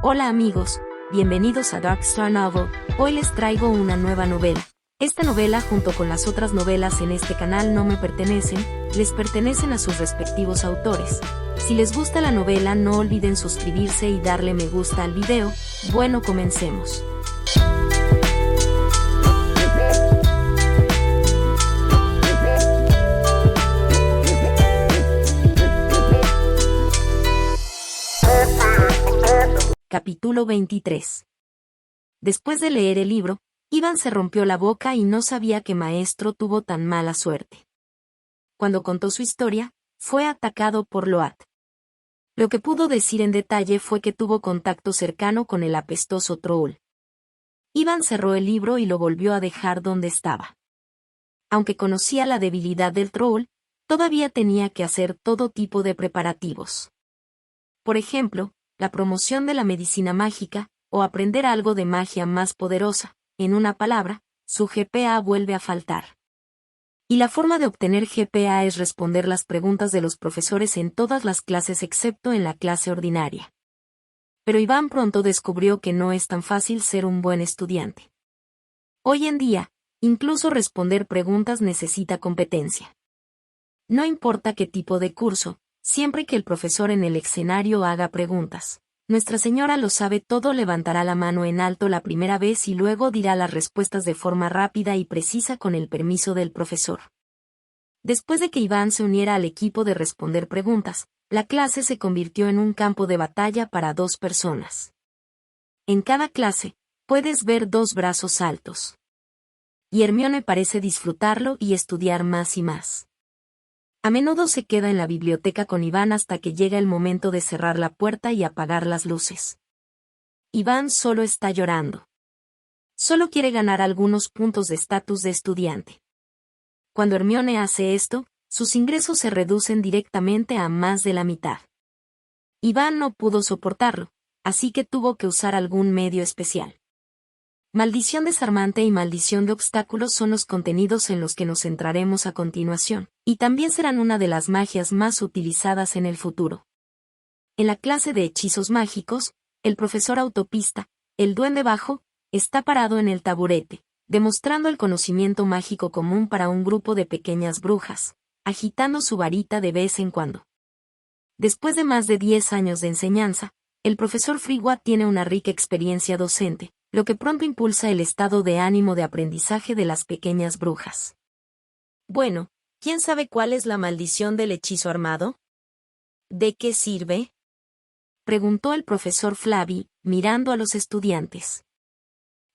Hola amigos, bienvenidos a Dark Star Novel. Hoy les traigo una nueva novela. Esta novela, junto con las otras novelas en este canal, no me pertenecen, les pertenecen a sus respectivos autores. Si les gusta la novela, no olviden suscribirse y darle me gusta al video. Bueno, comencemos. Capítulo 23. Después de leer el libro, Iván se rompió la boca y no sabía que Maestro tuvo tan mala suerte. Cuando contó su historia, fue atacado por Loat. Lo que pudo decir en detalle fue que tuvo contacto cercano con el apestoso troll. Iván cerró el libro y lo volvió a dejar donde estaba. Aunque conocía la debilidad del troll, todavía tenía que hacer todo tipo de preparativos. Por ejemplo, la promoción de la medicina mágica, o aprender algo de magia más poderosa. En una palabra, su GPA vuelve a faltar. Y la forma de obtener GPA es responder las preguntas de los profesores en todas las clases excepto en la clase ordinaria. Pero Iván pronto descubrió que no es tan fácil ser un buen estudiante. Hoy en día, incluso responder preguntas necesita competencia. No importa qué tipo de curso, siempre que el profesor en el escenario haga preguntas. Nuestra Señora lo sabe todo, levantará la mano en alto la primera vez y luego dirá las respuestas de forma rápida y precisa con el permiso del profesor. Después de que Iván se uniera al equipo de responder preguntas, la clase se convirtió en un campo de batalla para dos personas. En cada clase, puedes ver dos brazos altos. Y Hermione parece disfrutarlo y estudiar más y más. A menudo se queda en la biblioteca con Iván hasta que llega el momento de cerrar la puerta y apagar las luces. Iván solo está llorando. Solo quiere ganar algunos puntos de estatus de estudiante. Cuando Hermione hace esto, sus ingresos se reducen directamente a más de la mitad. Iván no pudo soportarlo, así que tuvo que usar algún medio especial. Maldición desarmante y maldición de obstáculos son los contenidos en los que nos centraremos a continuación, y también serán una de las magias más utilizadas en el futuro. En la clase de hechizos mágicos, el profesor Autopista, el duende bajo, está parado en el taburete, demostrando el conocimiento mágico común para un grupo de pequeñas brujas, agitando su varita de vez en cuando. Después de más de 10 años de enseñanza, el profesor Frigua tiene una rica experiencia docente, lo que pronto impulsa el estado de ánimo de aprendizaje de las pequeñas brujas. Bueno, ¿quién sabe cuál es la maldición del hechizo armado? ¿De qué sirve? Preguntó el profesor Flavi, mirando a los estudiantes.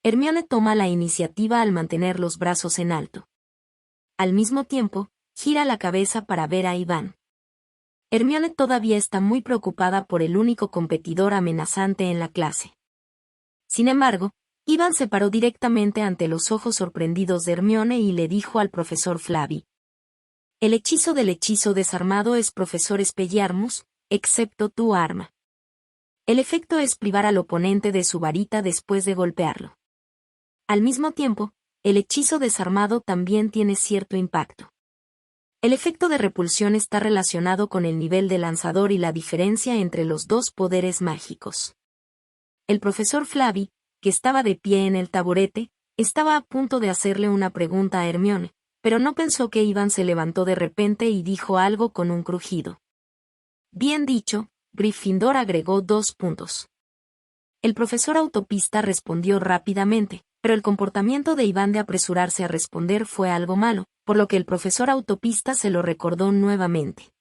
Hermione toma la iniciativa al mantener los brazos en alto. Al mismo tiempo, gira la cabeza para ver a Iván. Hermione todavía está muy preocupada por el único competidor amenazante en la clase. Sin embargo, Iván se paró directamente ante los ojos sorprendidos de Hermione y le dijo al profesor Flavi: el hechizo del hechizo desarmado es profesor Expelliarmus, excepto tu arma. El efecto es privar al oponente de su varita después de golpearlo. Al mismo tiempo, el hechizo desarmado también tiene cierto impacto. El efecto de repulsión está relacionado con el nivel de lanzador y la diferencia entre los dos poderes mágicos. El profesor Flavi, que estaba de pie en el taburete, estaba a punto de hacerle una pregunta a Hermione, pero no pensó que Iván se levantó de repente y dijo algo con un crujido. Bien dicho, Gryffindor, agregó 2 puntos. El profesor Autopista respondió rápidamente, pero el comportamiento de Iván de apresurarse a responder fue algo malo, por lo que el profesor Autopista se lo recordó nuevamente.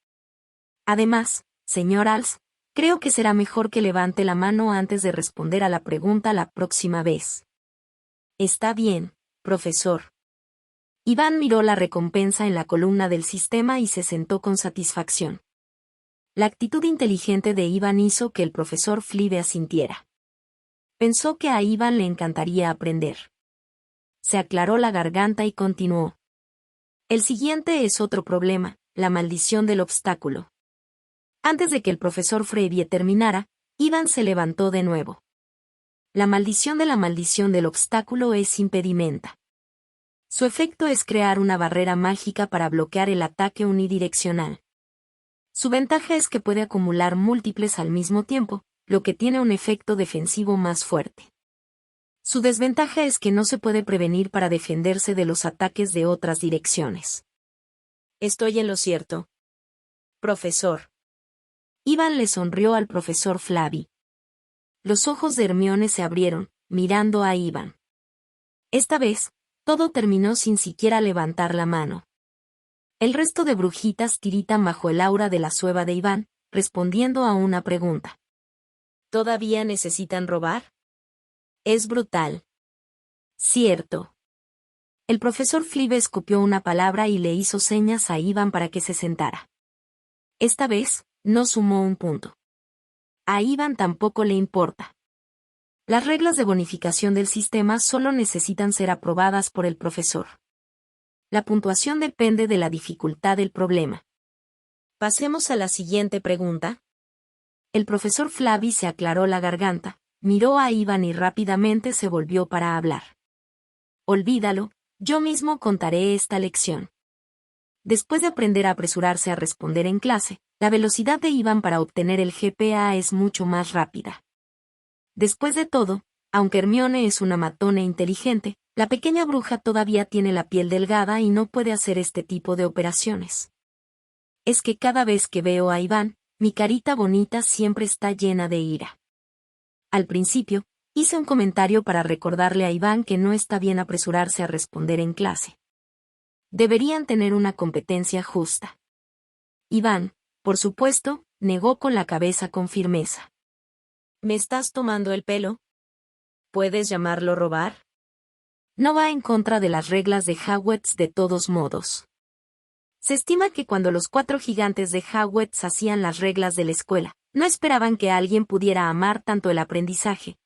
Además, señor Als, creo que será mejor que levante la mano antes de responder a la pregunta la próxima vez. Está bien, profesor. Iván miró la recompensa en la columna del sistema y se sentó con satisfacción. La actitud inteligente de Iván hizo que el profesor Flive asintiera. Pensó que a Iván le encantaría aprender. Se aclaró la garganta y continuó. El siguiente es otro problema, la maldición del obstáculo. Antes de que el profesor Frevie terminara, Iván se levantó de nuevo. La maldición del obstáculo es impedimenta. Su efecto es crear una barrera mágica para bloquear el ataque unidireccional. Su ventaja es que puede acumular múltiples al mismo tiempo, lo que tiene un efecto defensivo más fuerte. Su desventaja es que no se puede prevenir para defenderse de los ataques de otras direcciones. ¿Estoy en lo cierto, profesor? Ivan le sonrió al profesor Flavi. Los ojos de Hermione se abrieron, mirando a Ivan. Esta vez, todo terminó sin siquiera levantar la mano. El resto de brujitas tiritan bajo el aura de la sueva de Iván, respondiendo a una pregunta. ¿Todavía necesitan robar? Es brutal. Cierto. El profesor Flive escupió una palabra y le hizo señas a Iván para que se sentara. Esta vez, no sumó un punto. A Iván tampoco le importa. Las reglas de bonificación del sistema solo necesitan ser aprobadas por el profesor. La puntuación depende de la dificultad del problema. Pasemos a la siguiente pregunta. El profesor Flavi se aclaró la garganta, miró a Iván y rápidamente se volvió para hablar. Olvídalo, yo mismo contaré esta lección. Después de aprender a apresurarse a responder en clase, la velocidad de Iván para obtener el GPA es mucho más rápida. Después de todo, aunque Hermione es una matona inteligente, la pequeña bruja todavía tiene la piel delgada y no puede hacer este tipo de operaciones. Es que cada vez que veo a Iván, mi carita bonita siempre está llena de ira. Al principio, hice un comentario para recordarle a Iván que no está bien apresurarse a responder en clase. Deberían tener una competencia justa. Iván, por supuesto, negó con la cabeza con firmeza. ¿Me estás tomando el pelo? ¿Puedes llamarlo robar? No va en contra de las reglas de Hogwarts de todos modos. Se estima que cuando los 4 gigantes de Hogwarts hacían las reglas de la escuela, no esperaban que alguien pudiera amar tanto el aprendizaje.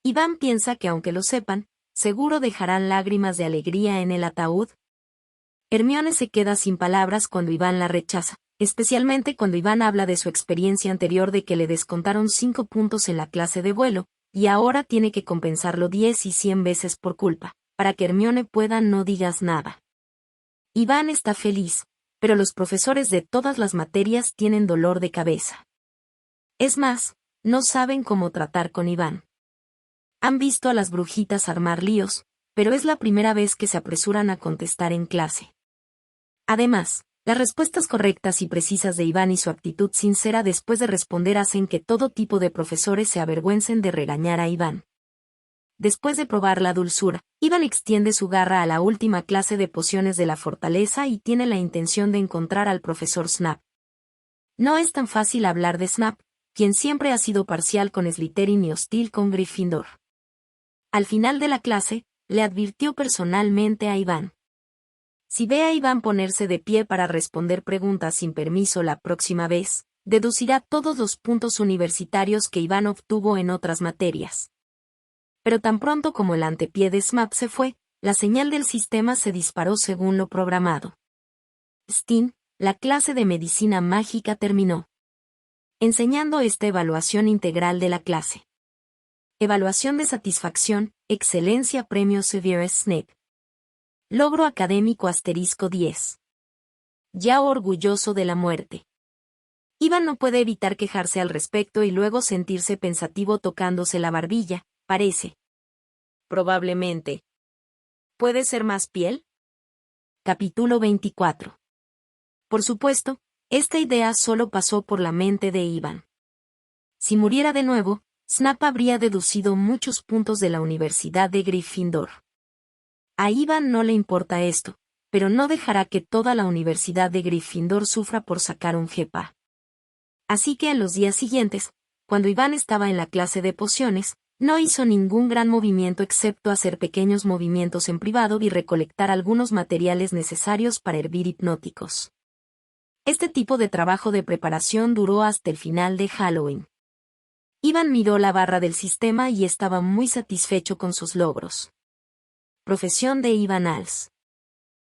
Iván piensa que aunque lo sepan, seguro dejarán lágrimas de alegría en el ataúd. Hermione se queda sin palabras cuando Iván la rechaza, especialmente cuando Iván habla de su experiencia anterior de que le descontaron 5 puntos en la clase de vuelo, y ahora tiene que compensarlo 10 y 100 veces por culpa, para que Hermione pueda no digas nada. Iván está feliz, pero los profesores de todas las materias tienen dolor de cabeza. Es más, no saben cómo tratar con Iván. Han visto a las brujitas armar líos, pero es la primera vez que se apresuran a contestar en clase. Además, las respuestas correctas y precisas de Iván y su actitud sincera después de responder hacen que todo tipo de profesores se avergüencen de regañar a Iván. Después de probar la dulzura, Iván extiende su garra a la última clase de pociones de la fortaleza y tiene la intención de encontrar al profesor Snape. No es tan fácil hablar de Snape, quien siempre ha sido parcial con Slytherin y hostil con Gryffindor. Al final de la clase, le advirtió personalmente a Iván. Si ve a Iván ponerse de pie para responder preguntas sin permiso la próxima vez, deducirá todos los puntos universitarios que Iván obtuvo en otras materias. Pero tan pronto como el antepié de Snape se fue, la señal del sistema se disparó según lo programado. Stin, la clase de medicina mágica terminó. Enseñando esta evaluación integral de la clase. Evaluación de satisfacción, excelencia premio Severus Snape. Logro académico *10. Ya orgulloso de la muerte. Iván no puede evitar quejarse al respecto y luego sentirse pensativo tocándose la barbilla, parece. Probablemente. ¿Puede ser más piel? Capítulo 24. Por supuesto, esta idea solo pasó por la mente de Iván. Si muriera de nuevo, Snape habría deducido muchos puntos de la Universidad de Gryffindor. A Iván no le importa esto, pero no dejará que toda la Universidad de Gryffindor sufra por sacar un GPA. Así que en los días siguientes, cuando Iván estaba en la clase de pociones, no hizo ningún gran movimiento excepto hacer pequeños movimientos en privado y recolectar algunos materiales necesarios para hervir hipnóticos. Este tipo de trabajo de preparación duró hasta el final de Halloween. Iván miró la barra del sistema y estaba muy satisfecho con sus logros. Profesión de Iván Als.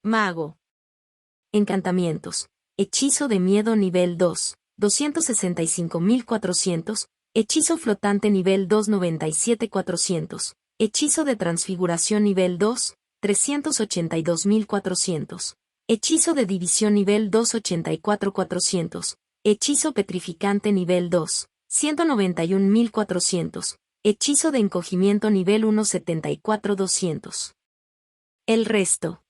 Mago. Encantamientos. Hechizo de miedo nivel 2, 265.400. Hechizo flotante nivel 2 97.400. Hechizo de transfiguración nivel 2, 382.400. Hechizo de división nivel 2 84.400. Hechizo petrificante nivel 2, 191.400. Hechizo de encogimiento nivel 1 74.200. El resto.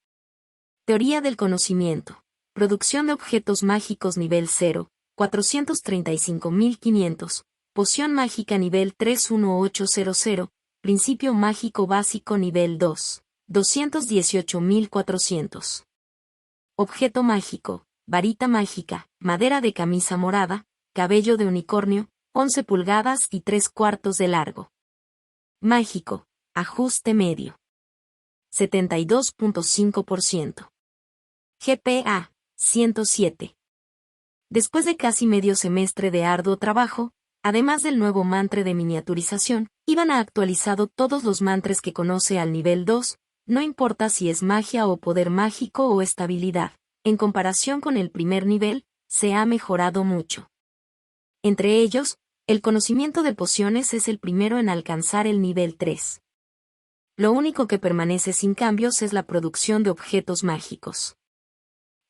Teoría del conocimiento. Producción de objetos mágicos nivel 0, 435.500. Poción mágica nivel 31800. Principio mágico básico nivel 2, 218.400. Objeto mágico. Varita mágica, madera de camisa morada, cabello de unicornio, 11 pulgadas y 3/4 de largo. Mágico. Ajuste medio. 72.5%. GPA. 107. Después de casi medio semestre de arduo trabajo, además del nuevo mantra de miniaturización, Iván ha actualizado todos los mantras que conoce al nivel 2, no importa si es magia o poder mágico o estabilidad. En comparación con el primer nivel, se ha mejorado mucho. Entre ellos, el conocimiento de pociones es el primero en alcanzar el nivel 3. Lo único que permanece sin cambios es la producción de objetos mágicos.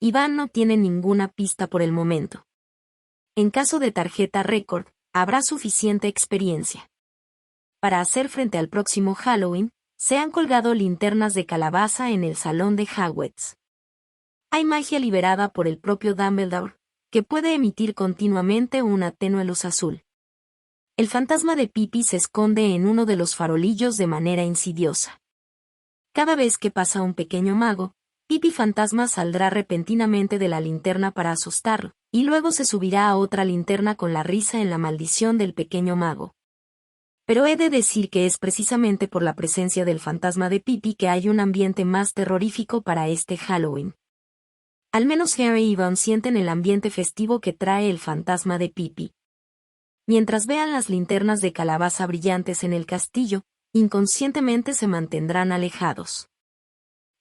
Iván no tiene ninguna pista por el momento. En caso de tarjeta récord, habrá suficiente experiencia. Para hacer frente al próximo Halloween, se han colgado linternas de calabaza en el salón de Hogwarts. Hay magia liberada por el propio Dumbledore, que puede emitir continuamente una tenue luz azul. El fantasma de Pipi se esconde en uno de los farolillos de manera insidiosa. Cada vez que pasa un pequeño mago, Pipi Fantasma saldrá repentinamente de la linterna para asustarlo, y luego se subirá a otra linterna con la risa en la maldición del pequeño mago. Pero he de decir que es precisamente por la presencia del fantasma de Pipi que hay un ambiente más terrorífico para este Halloween. Al menos Harry y Ron sienten el ambiente festivo que trae el fantasma de Pipi. Mientras vean las linternas de calabaza brillantes en el castillo, inconscientemente se mantendrán alejados.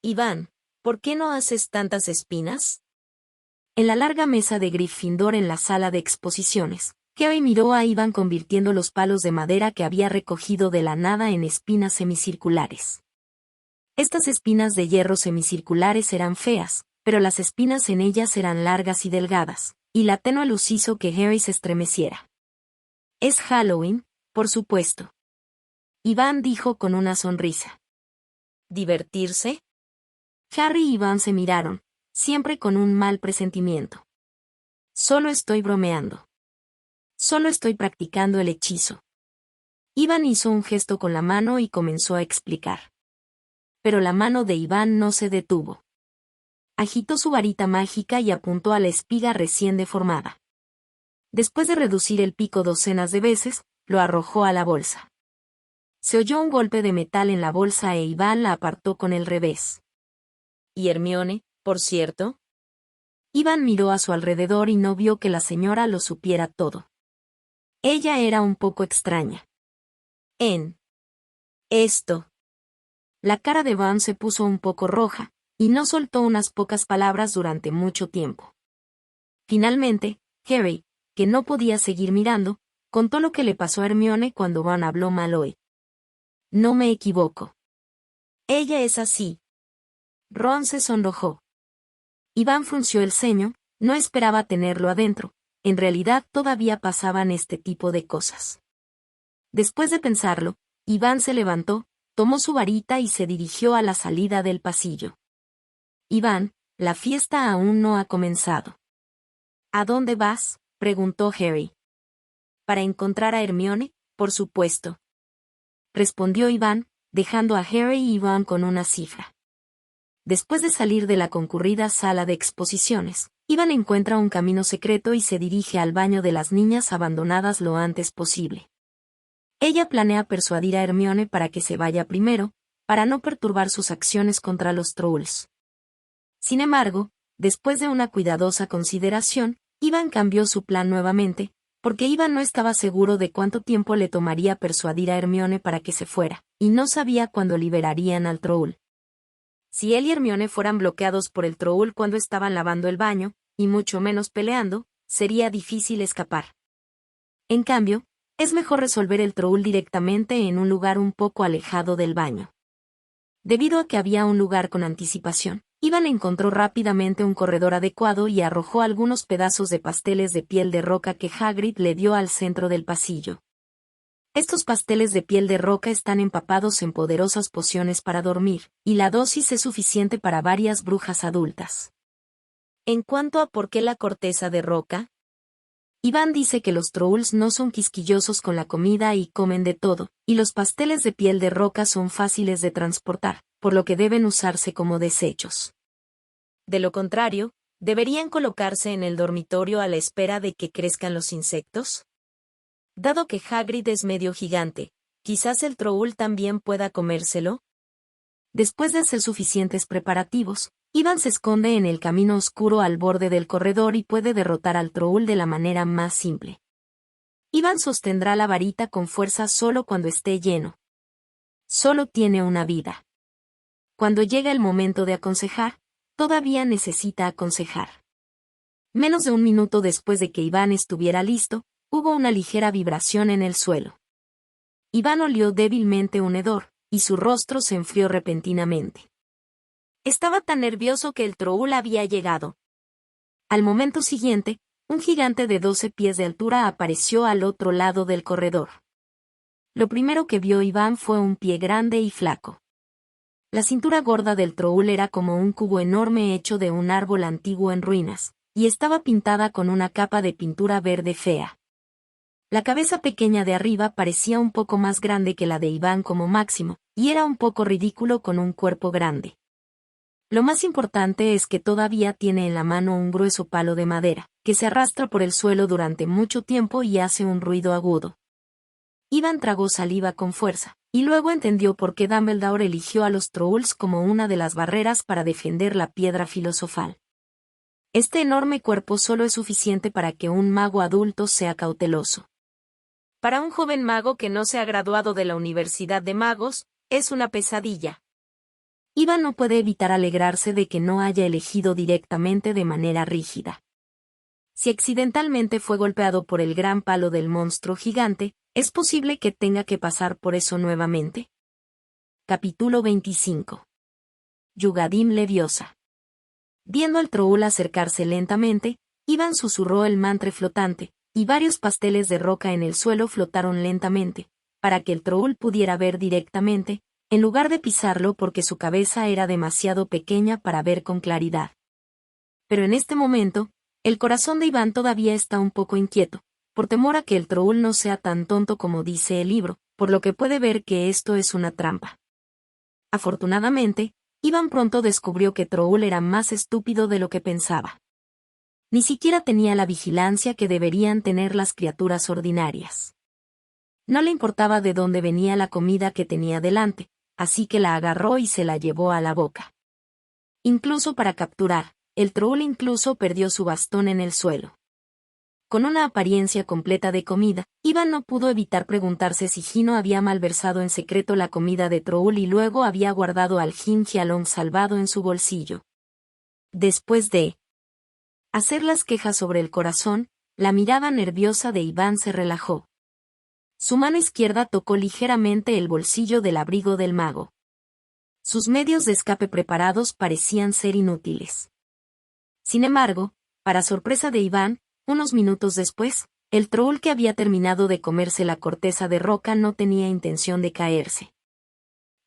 Iván, ¿por qué no haces tantas espinas? En la larga mesa de Gryffindor en la sala de exposiciones, Harry miró a Iván convirtiendo los palos de madera que había recogido de la nada en espinas semicirculares. Estas espinas de hierro semicirculares eran feas, pero las espinas en ellas eran largas y delgadas, y la tenue luz hizo que Harry se estremeciera. Es Halloween, por supuesto. Iván dijo con una sonrisa. ¿Divertirse? Harry y Iván se miraron, siempre con un mal presentimiento. Solo estoy bromeando. Solo estoy practicando el hechizo. Iván hizo un gesto con la mano y comenzó a explicar. Pero la mano de Iván no se detuvo. Agitó su varita mágica y apuntó a la espiga recién deformada. Después de reducir el pico docenas de veces, lo arrojó a la bolsa. Se oyó un golpe de metal en la bolsa e Iván la apartó con el revés. ¿Y Hermione, por cierto? Iván miró a su alrededor y no vio que la señora lo supiera todo. Ella era un poco extraña. Esto. La cara de Iván se puso un poco roja, y no soltó unas pocas palabras durante mucho tiempo. Finalmente, Harry, que no podía seguir mirando, contó lo que le pasó a Hermione cuando Ron habló mal hoy. No me equivoco. Ella es así. Ron se sonrojó. Iván frunció el ceño, no esperaba tenerlo adentro, en realidad todavía pasaban este tipo de cosas. Después de pensarlo, Iván se levantó, tomó su varita y se dirigió a la salida del pasillo. Iván, la fiesta aún no ha comenzado. ¿A dónde vas?, preguntó Harry. Para encontrar a Hermione, por supuesto. Respondió Iván, dejando a Harry y Ron con una cifra. Después de salir de la concurrida sala de exposiciones, Iván encuentra un camino secreto y se dirige al baño de las niñas abandonadas lo antes posible. Ella planea persuadir a Hermione para que se vaya primero, para no perturbar sus acciones contra los Trolls. Sin embargo, después de una cuidadosa consideración, Iván cambió su plan nuevamente, porque Iván no estaba seguro de cuánto tiempo le tomaría persuadir a Hermione para que se fuera, y no sabía cuándo liberarían al Troll. Si él y Hermione fueran bloqueados por el Troll cuando estaban lavando el baño, y mucho menos peleando, sería difícil escapar. En cambio, es mejor resolver el Troll directamente en un lugar un poco alejado del baño. Debido a que había un lugar con anticipación, Iván encontró rápidamente un corredor adecuado y arrojó algunos pedazos de pasteles de piel de roca que Hagrid le dio al centro del pasillo. Estos pasteles de piel de roca están empapados en poderosas pociones para dormir, y la dosis es suficiente para varias brujas adultas. En cuanto a por qué la corteza de roca, Iván dice que los trolls no son quisquillosos con la comida y comen de todo, y los pasteles de piel de roca son fáciles de transportar, por lo que deben usarse como desechos. De lo contrario, ¿deberían colocarse en el dormitorio a la espera de que crezcan los insectos? Dado que Hagrid es medio gigante, quizás el troll también pueda comérselo. Después de hacer suficientes preparativos, Iván se esconde en el camino oscuro al borde del corredor y puede derrotar al troll de la manera más simple. Iván sostendrá la varita con fuerza solo cuando esté lleno. Solo tiene una vida. Cuando llega el momento de aconsejar, todavía necesita aconsejar. Menos de un minuto después de que Iván estuviera listo, hubo una ligera vibración en el suelo. Iván olió débilmente un hedor, y su rostro se enfrió repentinamente. Estaba tan nervioso que el troll había llegado. Al momento siguiente, un gigante de 12 pies de altura apareció al otro lado del corredor. Lo primero que vio Iván fue un pie grande y flaco. La cintura gorda del troll era como un cubo enorme hecho de un árbol antiguo en ruinas, y estaba pintada con una capa de pintura verde fea. La cabeza pequeña de arriba parecía un poco más grande que la de Iván como máximo, y era un poco ridículo con un cuerpo grande. Lo más importante es que todavía tiene en la mano un grueso palo de madera, que se arrastra por el suelo durante mucho tiempo y hace un ruido agudo. Iván tragó saliva con fuerza, y luego entendió por qué Dumbledore eligió a los trolls como una de las barreras para defender la piedra filosofal. Este enorme cuerpo solo es suficiente para que un mago adulto sea cauteloso. Para un joven mago que no se ha graduado de la Universidad de Magos, es una pesadilla. Iván no puede evitar alegrarse de que no haya elegido directamente de manera rígida. Si accidentalmente fue golpeado por el gran palo del monstruo gigante, ¿es posible que tenga que pasar por eso nuevamente? Capítulo 25. Yugadim Leviosa. Viendo al troll acercarse lentamente, Iván susurró el mantra flotante, y varios pasteles de roca en el suelo flotaron lentamente, para que el troll pudiera ver directamente, en lugar de pisarlo porque su cabeza era demasiado pequeña para ver con claridad. Pero en este momento, el corazón de Iván todavía está un poco inquieto, por temor a que el troll no sea tan tonto como dice el libro, por lo que puede ver que esto es una trampa. Afortunadamente, Iván pronto descubrió que Troll era más estúpido de lo que pensaba. Ni siquiera tenía la vigilancia que deberían tener las criaturas ordinarias. No le importaba de dónde venía la comida que tenía delante, así que la agarró y se la llevó a la boca. Incluso para capturar, el troll incluso perdió su bastón en el suelo. Con una apariencia completa de comida, Iván no pudo evitar preguntarse si Gino había malversado en secreto la comida de Troll y luego había guardado al Jinjialong salvado en su bolsillo. Después de hacer las quejas sobre el corazón, la mirada nerviosa de Iván se relajó. Su mano izquierda tocó ligeramente el bolsillo del abrigo del mago. Sus medios de escape preparados parecían ser inútiles. Sin embargo, para sorpresa de Iván, unos minutos después, el troll que había terminado de comerse la corteza de roca no tenía intención de caerse.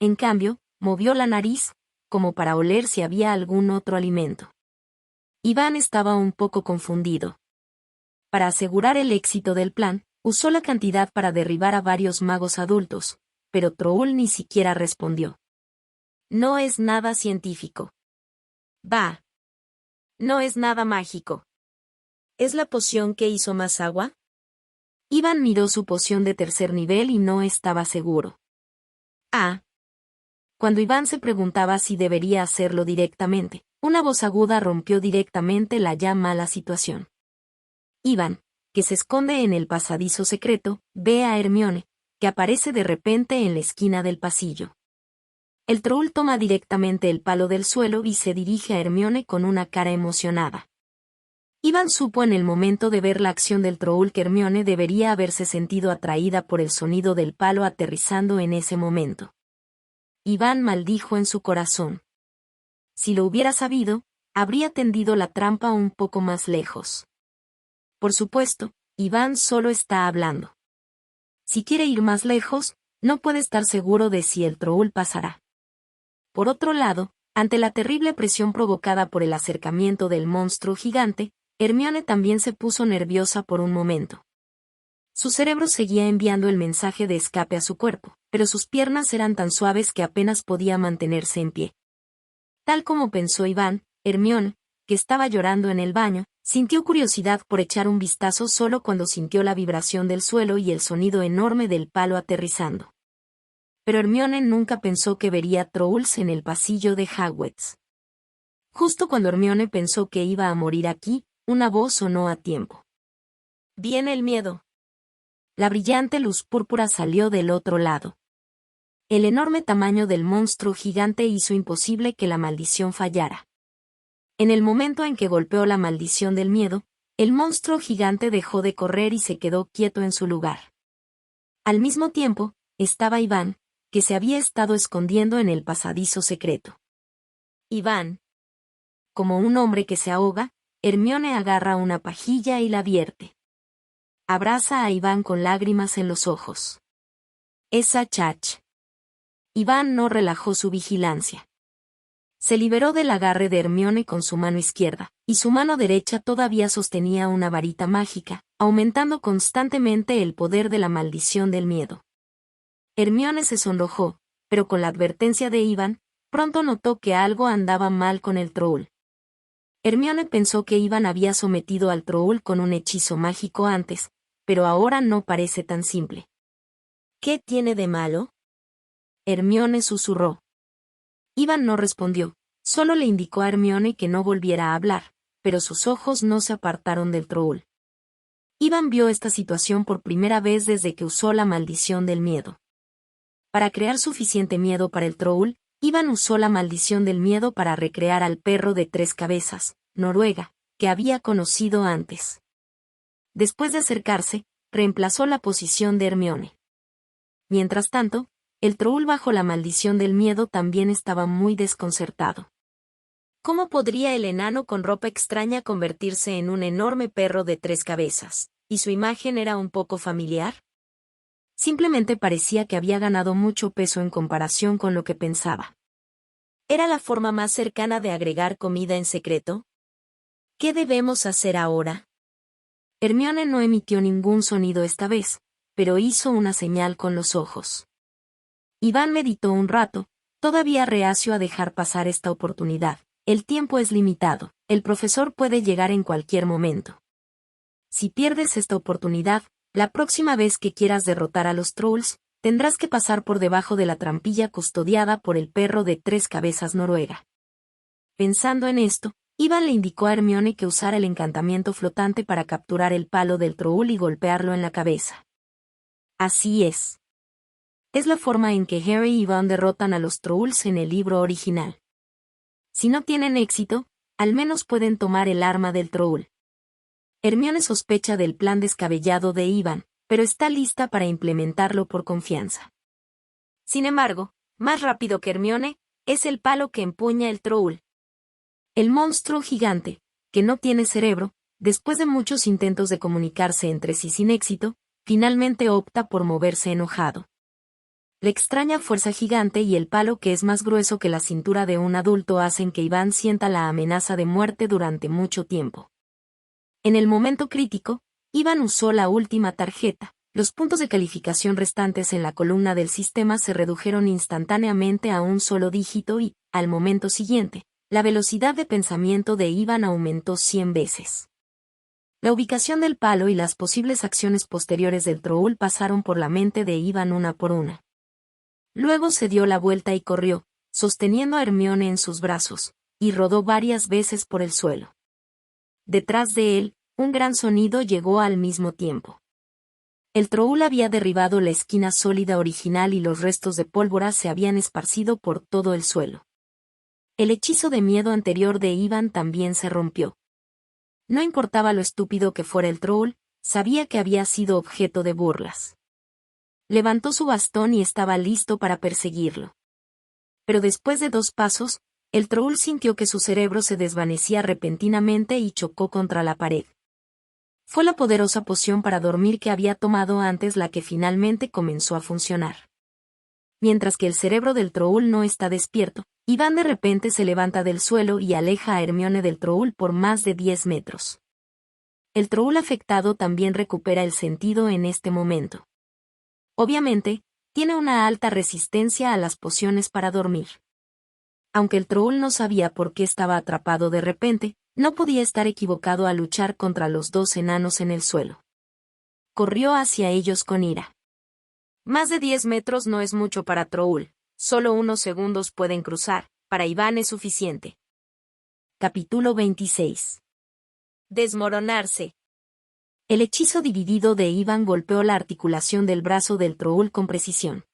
En cambio, movió la nariz, como para oler si había algún otro alimento. Iván estaba un poco confundido. Para asegurar el éxito del plan, usó la cantidad para derribar a varios magos adultos, pero Troll ni siquiera respondió. No es nada científico. Va. No es nada mágico. ¿Es la poción que hizo más agua? Iván miró su poción de tercer nivel y no estaba seguro. Ah. Cuando Iván se preguntaba si debería hacerlo directamente, una voz aguda rompió directamente la ya mala situación. Iván, que se esconde en el pasadizo secreto, ve a Hermione, que aparece de repente en la esquina del pasillo. El troll toma directamente el palo del suelo y se dirige a Hermione con una cara emocionada. Iván supo en el momento de ver la acción del troll que Hermione debería haberse sentido atraída por el sonido del palo aterrizando en ese momento. Iván maldijo en su corazón. Si lo hubiera sabido, habría tendido la trampa un poco más lejos. Por supuesto, Iván solo está hablando. Si quiere ir más lejos, no puede estar seguro de si el Troll pasará. Por otro lado, ante la terrible presión provocada por el acercamiento del monstruo gigante, Hermione también se puso nerviosa por un momento. Su cerebro seguía enviando el mensaje de escape a su cuerpo, pero sus piernas eran tan suaves que apenas podía mantenerse en pie. Tal como pensó Iván, Hermione, que estaba llorando en el baño, sintió curiosidad por echar un vistazo solo cuando sintió la vibración del suelo y el sonido enorme del palo aterrizando. Pero Hermione nunca pensó que vería Trolls en el pasillo de Hogwarts. Justo cuando Hermione pensó que iba a morir aquí, una voz sonó a tiempo. «Viene el miedo». La brillante luz púrpura salió del otro lado. El enorme tamaño del monstruo gigante hizo imposible que la maldición fallara. En el momento en que golpeó la maldición del miedo, el monstruo gigante dejó de correr y se quedó quieto en su lugar. Al mismo tiempo, estaba Iván, que se había estado escondiendo en el pasadizo secreto. Iván. Como un hombre que se ahoga, Hermione agarra una pajilla y la vierte. Abraza a Iván con lágrimas en los ojos. Esa chach. Iván no relajó su vigilancia. Se liberó del agarre de Hermione con su mano izquierda, y su mano derecha todavía sostenía una varita mágica, aumentando constantemente el poder de la maldición del miedo. Hermione se sonrojó, pero con la advertencia de Iván, pronto notó que algo andaba mal con el Troll. Hermione pensó que Iván había sometido al Troll con un hechizo mágico antes, pero ahora no parece tan simple. ¿Qué tiene de malo?, Hermione susurró. Iván no respondió, solo le indicó a Hermione que no volviera a hablar, pero sus ojos no se apartaron del Troll. Iván vio esta situación por primera vez desde que usó la maldición del miedo. Para crear suficiente miedo para el Troll, Iván usó la maldición del miedo para recrear al perro de 3 cabezas, Noruega, que había conocido antes. Después de acercarse, reemplazó la posición de Hermione. Mientras tanto, el Troll bajo la maldición del miedo también estaba muy desconcertado. ¿Cómo podría el enano con ropa extraña convertirse en un enorme perro de 3 cabezas? ¿Y su imagen era un poco familiar? Simplemente parecía que había ganado mucho peso en comparación con lo que pensaba. ¿Era la forma más cercana de agregar comida en secreto? ¿Qué debemos hacer ahora? Hermione no emitió ningún sonido esta vez, pero hizo una señal con los ojos. Iván meditó un rato, todavía reacio a dejar pasar esta oportunidad. El tiempo es limitado, el profesor puede llegar en cualquier momento. Si pierdes esta oportunidad, la próxima vez que quieras derrotar a los Trolls, tendrás que pasar por debajo de la trampilla custodiada por el perro de 3 cabezas Noruega. Pensando en esto, Iván le indicó a Hermione que usara el encantamiento flotante para capturar el palo del Troll y golpearlo en la cabeza. Así es. Es la forma en que Harry y Ron derrotan a los Trolls en el libro original. Si no tienen éxito, al menos pueden tomar el arma del Troll. Hermione sospecha del plan descabellado de Iván, pero está lista para implementarlo por confianza. Sin embargo, más rápido que Hermione, es el palo que empuña el Troll. El monstruo gigante, que no tiene cerebro, después de muchos intentos de comunicarse entre sí sin éxito, finalmente opta por moverse enojado. La extraña fuerza gigante y el palo que es más grueso que la cintura de un adulto hacen que Iván sienta la amenaza de muerte durante mucho tiempo. En el momento crítico, Iván usó la última tarjeta. Los puntos de calificación restantes en la columna del sistema se redujeron instantáneamente a un solo dígito y, al momento siguiente, la velocidad de pensamiento de Iván aumentó 100 veces. La ubicación del palo y las posibles acciones posteriores del Troll pasaron por la mente de Iván una por una. Luego se dio la vuelta y corrió, sosteniendo a Hermione en sus brazos, y rodó varias veces por el suelo. Detrás de él, un gran sonido llegó al mismo tiempo. El Troll había derribado la esquina sólida original y los restos de pólvora se habían esparcido por todo el suelo. El hechizo de miedo anterior de Iván también se rompió. No importaba lo estúpido que fuera el Troll, sabía que había sido objeto de burlas. Levantó su bastón y estaba listo para perseguirlo. Pero después de 2 pasos, El Troll sintió que su cerebro se desvanecía repentinamente y chocó contra la pared. Fue la poderosa poción para dormir que había tomado antes la que finalmente comenzó a funcionar. Mientras que el cerebro del Troll no está despierto, Iván de repente se levanta del suelo y aleja a Hermione del Troll por más de 10 metros. El Troll afectado también recupera el sentido en este momento. Obviamente, tiene una alta resistencia a las pociones para dormir. Aunque el Troll no sabía por qué estaba atrapado de repente, no podía estar equivocado al luchar contra los dos enanos en el suelo. Corrió hacia ellos con ira. Más de 10 metros no es mucho para Troll, solo unos segundos pueden cruzar, para Iván es suficiente. Capítulo 26. Desmoronarse. El hechizo dividido de Iván golpeó la articulación del brazo del Troll con precisión.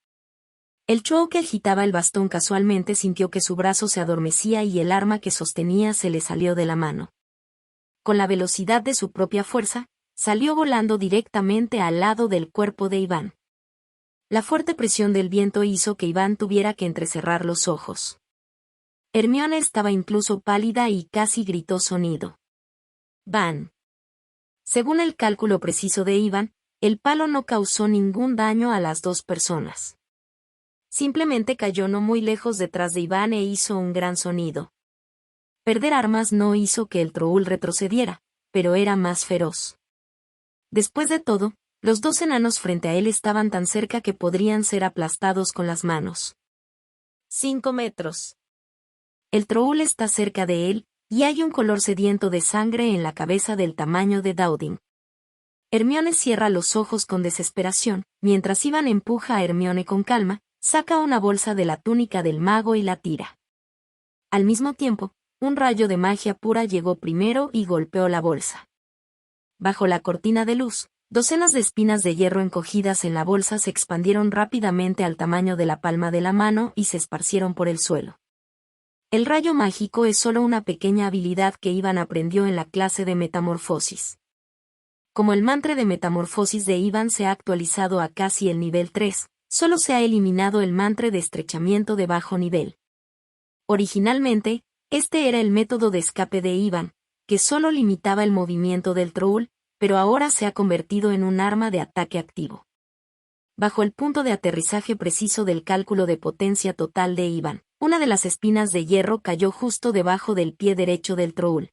El Troll que agitaba el bastón casualmente sintió que su brazo se adormecía y el arma que sostenía se le salió de la mano. Con la velocidad de su propia fuerza, salió volando directamente al lado del cuerpo de Iván. La fuerte presión del viento hizo que Iván tuviera que entrecerrar los ojos. Hermione estaba incluso pálida y casi gritó sonido. ¡Van! Según el cálculo preciso de Iván, el palo no causó ningún daño a las dos personas. Simplemente cayó no muy lejos detrás de Iván e hizo un gran sonido. Perder armas no hizo que el Troll retrocediera, pero era más feroz. Después de todo, los dos enanos frente a él estaban tan cerca que podrían ser aplastados con las manos. 5 metros. El Troll está cerca de él, y hay un color sediento de sangre en la cabeza del tamaño de Dowding. Hermione cierra los ojos con desesperación, mientras Iván empuja a Hermione con calma, saca una bolsa de la túnica del mago y la tira. Al mismo tiempo, un rayo de magia pura llegó primero y golpeó la bolsa. Bajo la cortina de luz, docenas de espinas de hierro encogidas en la bolsa se expandieron rápidamente al tamaño de la palma de la mano y se esparcieron por el suelo. El rayo mágico es solo una pequeña habilidad que Iván aprendió en la clase de metamorfosis. Como el mantra de metamorfosis de Iván se ha actualizado a casi el nivel 3, solo se ha eliminado el mantra de estrechamiento de bajo nivel. Originalmente, este era el método de escape de Iván, que solo limitaba el movimiento del Troll, pero ahora se ha convertido en un arma de ataque activo. Bajo el punto de aterrizaje preciso del cálculo de potencia total de Iván, una de las espinas de hierro cayó justo debajo del pie derecho del Troll.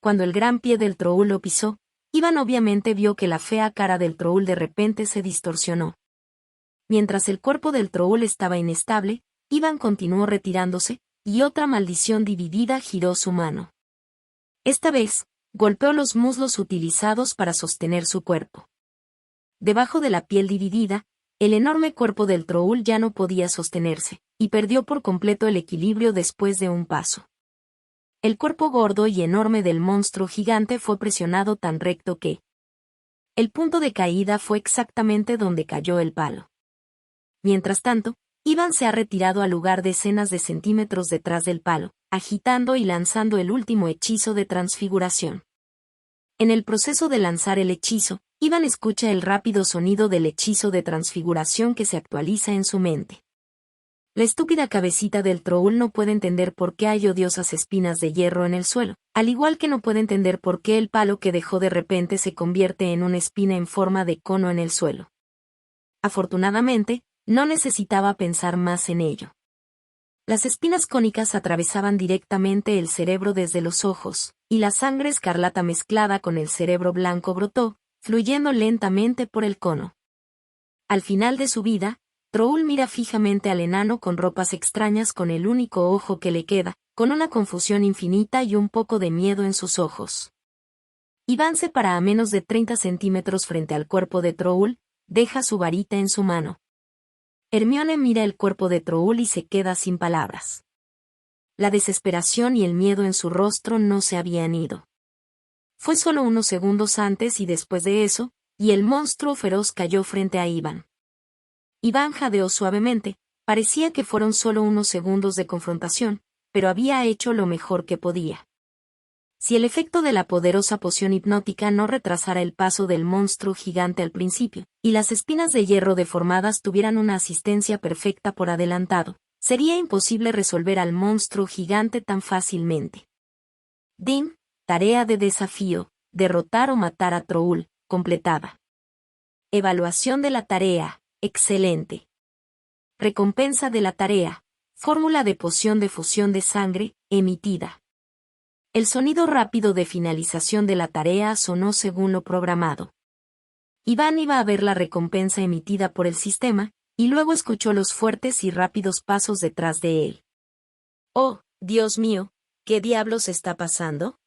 Cuando el gran pie del Troll lo pisó, Iván obviamente vio que la fea cara del Troll de repente se distorsionó. Mientras el cuerpo del Troll estaba inestable, Iván continuó retirándose, y otra maldición dividida giró su mano. Esta vez, golpeó los muslos utilizados para sostener su cuerpo. Debajo de la piel dividida, el enorme cuerpo del Troll ya no podía sostenerse, y perdió por completo el equilibrio después de un paso. El cuerpo gordo y enorme del monstruo gigante fue presionado tan recto que el punto de caída fue exactamente donde cayó el palo. Mientras tanto, Iván se ha retirado al lugar decenas de centímetros detrás del palo, agitando y lanzando el último hechizo de transfiguración. En el proceso de lanzar el hechizo, Iván escucha el rápido sonido del hechizo de transfiguración que se actualiza en su mente. La estúpida cabecita del Troll no puede entender por qué hay odiosas espinas de hierro en el suelo, al igual que no puede entender por qué el palo que dejó de repente se convierte en una espina en forma de cono en el suelo. Afortunadamente, no necesitaba pensar más en ello. Las espinas cónicas atravesaban directamente el cerebro desde los ojos, y la sangre escarlata mezclada con el cerebro blanco brotó, fluyendo lentamente por el cono. Al final de su vida, Troll mira fijamente al enano con ropas extrañas con el único ojo que le queda, con una confusión infinita y un poco de miedo en sus ojos. Iván se para a menos de 30 centímetros frente al cuerpo de Troll, deja su varita en su mano. Hermione mira el cuerpo de Troll y se queda sin palabras. La desesperación y el miedo en su rostro no se habían ido. Fue solo unos segundos antes y después de eso, y el monstruo feroz cayó frente a Iván. Iván jadeó suavemente, parecía que fueron solo unos segundos de confrontación, pero había hecho lo mejor que podía. Si el efecto de la poderosa poción hipnótica no retrasara el paso del monstruo gigante al principio, y las espinas de hierro deformadas tuvieran una asistencia perfecta por adelantado, Sería imposible resolver al monstruo gigante tan fácilmente. Dim, tarea de desafío, derrotar o matar a Troul, completada. Evaluación de la tarea, excelente. Recompensa de la tarea, fórmula de poción de fusión de sangre, emitida. El sonido rápido de finalización de la tarea sonó según lo programado. Iván iba a ver la recompensa emitida por el sistema, y luego escuchó los fuertes y rápidos pasos detrás de él. ¡Oh, Dios mío! ¿Qué diablos está pasando?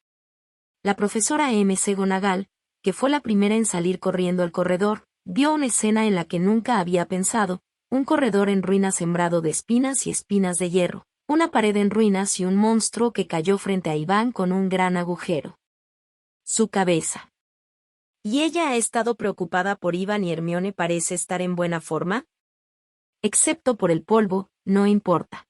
La profesora McGonagall, que fue la primera en salir corriendo al corredor, vio una escena en la que nunca había pensado, un corredor en ruinas sembrado de espinas y espinas de hierro, una pared en ruinas y un monstruo que cayó frente a Iván con un gran agujero. Su cabeza. ¿Y ella ha estado preocupada por Iván y Hermione parece estar en buena forma? Excepto por el polvo, no importa.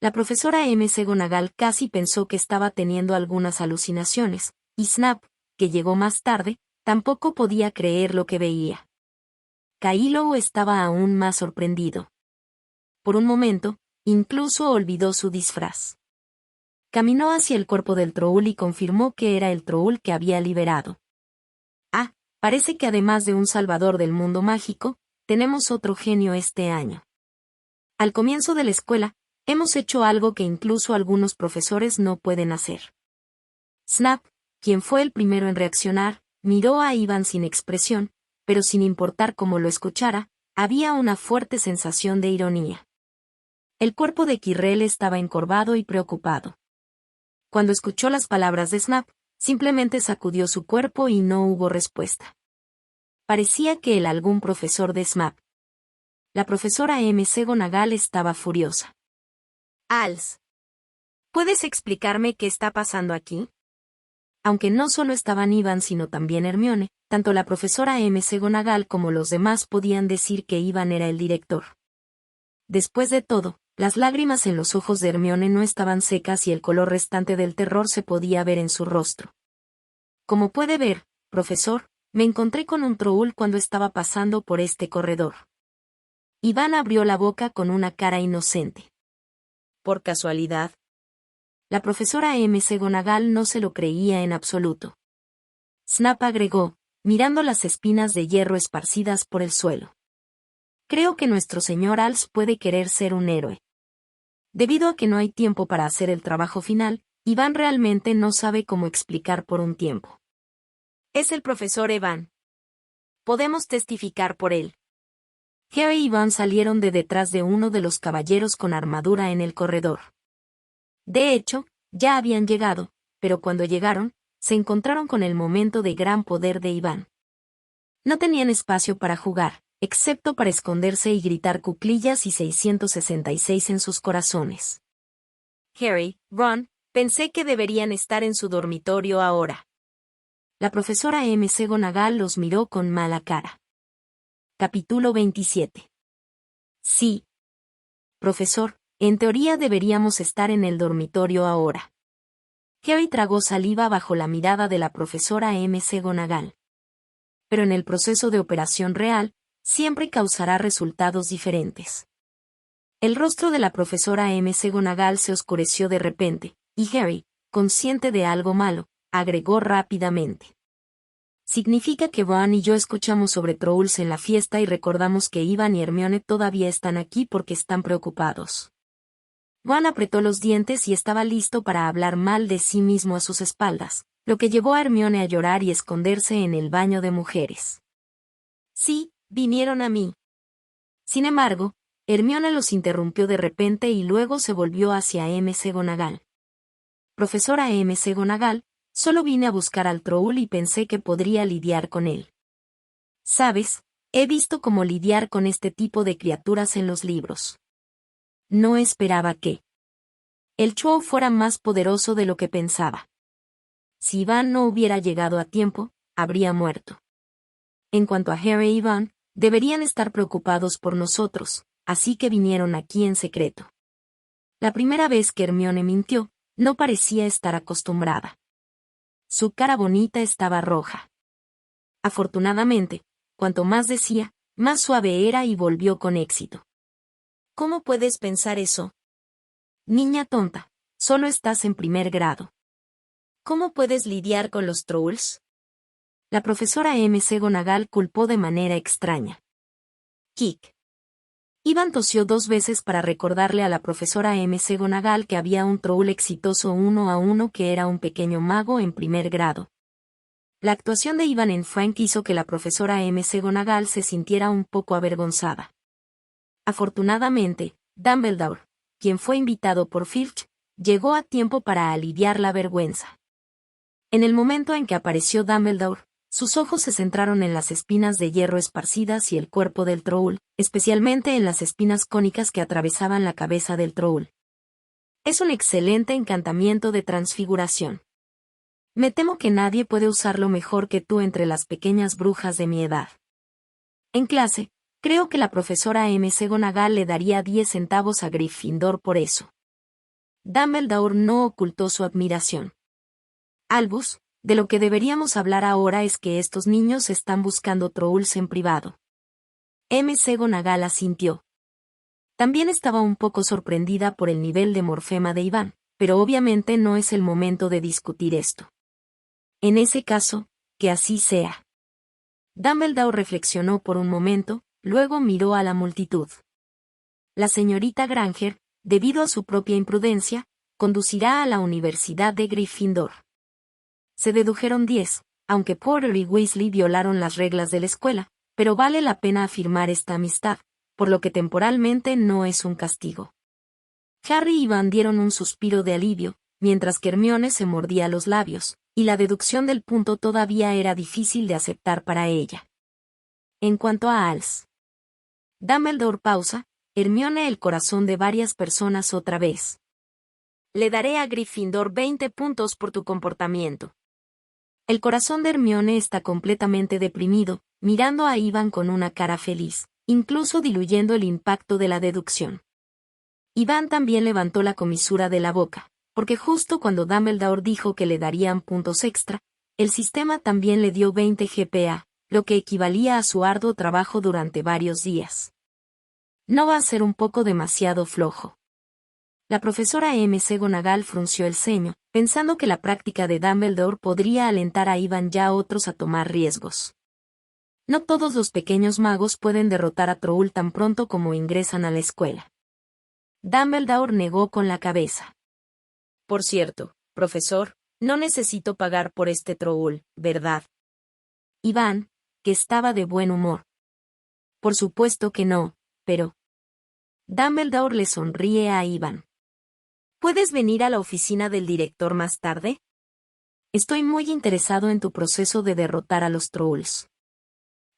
La profesora McGonagall casi pensó que estaba teniendo algunas alucinaciones, y Snap, que llegó más tarde, tampoco podía creer lo que veía. Kylo estaba aún más sorprendido. Por un momento, incluso olvidó su disfraz. Caminó hacia el cuerpo del Troll y confirmó que era el Troll que había liberado. Ah, parece que además de un salvador del mundo mágico, tenemos otro genio este año. Al comienzo de la escuela, hemos hecho algo que incluso algunos profesores no pueden hacer. Snap, quien fue el primero en reaccionar, miró a Iván sin expresión, pero sin importar cómo lo escuchara, había una fuerte sensación de ironía. El cuerpo de Quirrell estaba encorvado y preocupado. Cuando escuchó las palabras de Snap, simplemente sacudió su cuerpo y no hubo respuesta. Parecía que algún profesor de Snap. La profesora McGonagall estaba furiosa. Als, ¿puedes explicarme qué está pasando aquí? Aunque no solo estaban Iván sino también Hermione, tanto la profesora McGonagall como los demás podían decir que Iván era el director. Después de todo, las lágrimas en los ojos de Hermione no estaban secas y el color restante del terror se podía ver en su rostro. Como puede ver, profesor, me encontré con un Troll cuando estaba pasando por este corredor. Iván abrió la boca con una cara inocente. ¿Por casualidad? La profesora McGonagall no se lo creía en absoluto. Snap agregó, mirando las espinas de hierro esparcidas por el suelo. Creo que nuestro señor Als puede querer ser un héroe. Debido a que no hay tiempo para hacer el trabajo final, Iván realmente no sabe cómo explicar por un tiempo. Es el profesor Evan. Podemos testificar por él. Harry y Iván salieron de detrás de uno de los caballeros con armadura en el corredor. De hecho, ya habían llegado, pero cuando llegaron, se encontraron con el momento de gran poder de Iván. No tenían espacio para jugar, excepto para esconderse y gritar cuclillas y 666 en sus corazones. Harry, Ron, pensé que deberían estar en su dormitorio ahora. La profesora McGonagall los miró con mala cara. Capítulo 27. Sí. Profesor, en teoría deberíamos estar en el dormitorio ahora. Harry tragó saliva bajo la mirada de la profesora McGonagall. Pero en el proceso de operación real, siempre causará resultados diferentes. El rostro de la profesora McGonagall se oscureció de repente, y Harry, consciente de algo malo, agregó rápidamente. Significa que Ron y yo escuchamos sobre Trolls en la fiesta y recordamos que Iván y Hermione todavía están aquí porque están preocupados. Ron apretó los dientes y estaba listo para hablar mal de sí mismo a sus espaldas, lo que llevó a Hermione a llorar y esconderse en el baño de mujeres. Sí, vinieron a mí. Sin embargo, Hermione los interrumpió de repente y luego se volvió hacia McGonagall. Profesora McGonagall, solo vine a buscar al Troll y pensé que podría lidiar con él. Sabes, he visto cómo lidiar con este tipo de criaturas en los libros. No esperaba que el Troll fuera más poderoso de lo que pensaba. Si Iván no hubiera llegado a tiempo, habría muerto. En cuanto a Harry y Iván, deberían estar preocupados por nosotros, así que vinieron aquí en secreto. La primera vez que Hermione mintió, no parecía estar acostumbrada. Su cara bonita estaba roja. Afortunadamente, cuanto más decía, más suave era y volvió con éxito. ¿Cómo puedes pensar eso? Niña tonta, solo estás en primer grado. ¿Cómo puedes lidiar con los trolls? La profesora McGonagall culpó de manera extraña. Kick. Ivan tosió 2 veces para recordarle a la profesora McGonagall que había un troll exitoso 1-1 que era un pequeño mago en primer grado. La actuación de Ivan en Frank hizo que la profesora McGonagall se sintiera un poco avergonzada. Afortunadamente, Dumbledore, quien fue invitado por Filch, llegó a tiempo para aliviar la vergüenza. En el momento en que apareció Dumbledore, sus ojos se centraron en las espinas de hierro esparcidas y el cuerpo del troll, especialmente en las espinas cónicas que atravesaban la cabeza del troll. Es un excelente encantamiento de transfiguración. Me temo que nadie puede usarlo mejor que tú entre las pequeñas brujas de mi edad. En clase, creo que la profesora McGonagall le daría 10 centavos a Gryffindor por eso. Dumbledore no ocultó su admiración. Albus, de lo que deberíamos hablar ahora es que estos niños están buscando trolls en privado. McGonagall asintió. También estaba un poco sorprendida por el nivel de morfema de Iván, pero obviamente no es el momento de discutir esto. En ese caso, que así sea. Dumbledore reflexionó por un momento, luego miró a la multitud. La señorita Granger, debido a su propia imprudencia, conducirá a la Universidad de Gryffindor. Se dedujeron 10, aunque Potter y Weasley violaron las reglas de la escuela, pero vale la pena afirmar esta amistad, por lo que temporalmente no es un castigo. Harry y Van dieron un suspiro de alivio, mientras que Hermione se mordía los labios, y la deducción del punto todavía era difícil de aceptar para ella. En cuanto a Als. Dumbledore pausa, Hermione el corazón de varias personas otra vez. Le daré a Gryffindor 20 puntos por tu comportamiento. El corazón de Hermione está completamente deprimido, mirando a Ivan con una cara feliz, incluso diluyendo el impacto de la deducción. Iván también levantó la comisura de la boca, porque justo cuando Dumbledore dijo que le darían puntos extra, el sistema también le dio 20 GPA, lo que equivalía a su arduo trabajo durante varios días. ¿No va a ser un poco demasiado flojo? La profesora McGonagall frunció el ceño, pensando que la práctica de Dumbledore podría alentar a Ivan y a otros a tomar riesgos. No todos los pequeños magos pueden derrotar a Troll tan pronto como ingresan a la escuela. Dumbledore negó con la cabeza. Por cierto, profesor, no necesito pagar por este Troll, ¿verdad? Iván, que estaba de buen humor. Por supuesto que no, pero... Dumbledore le sonríe a Iván. ¿Puedes venir a la oficina del director más tarde? Estoy muy interesado en tu proceso de derrotar a los trolls.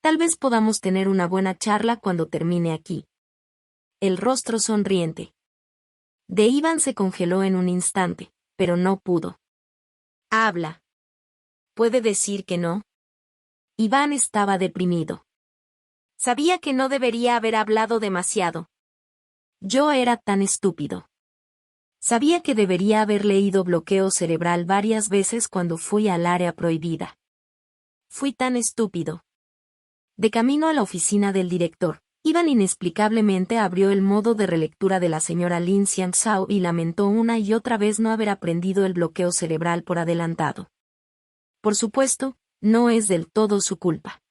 Tal vez podamos tener una buena charla cuando termine aquí. El rostro sonriente de Iván se congeló en un instante, pero no pudo. Habla. ¿Puede decir que no? Iván estaba deprimido. Sabía que no debería haber hablado demasiado. Yo era tan estúpido. Sabía que debería haber leído bloqueo cerebral varias veces cuando fui al área prohibida. Fui tan estúpido. De camino a la oficina del director, Iván inexplicablemente abrió el modo de relectura de la señora Lin Xiangzhao y lamentó una y otra vez no haber aprendido el bloqueo cerebral por adelantado. Por supuesto, no es del todo su culpa.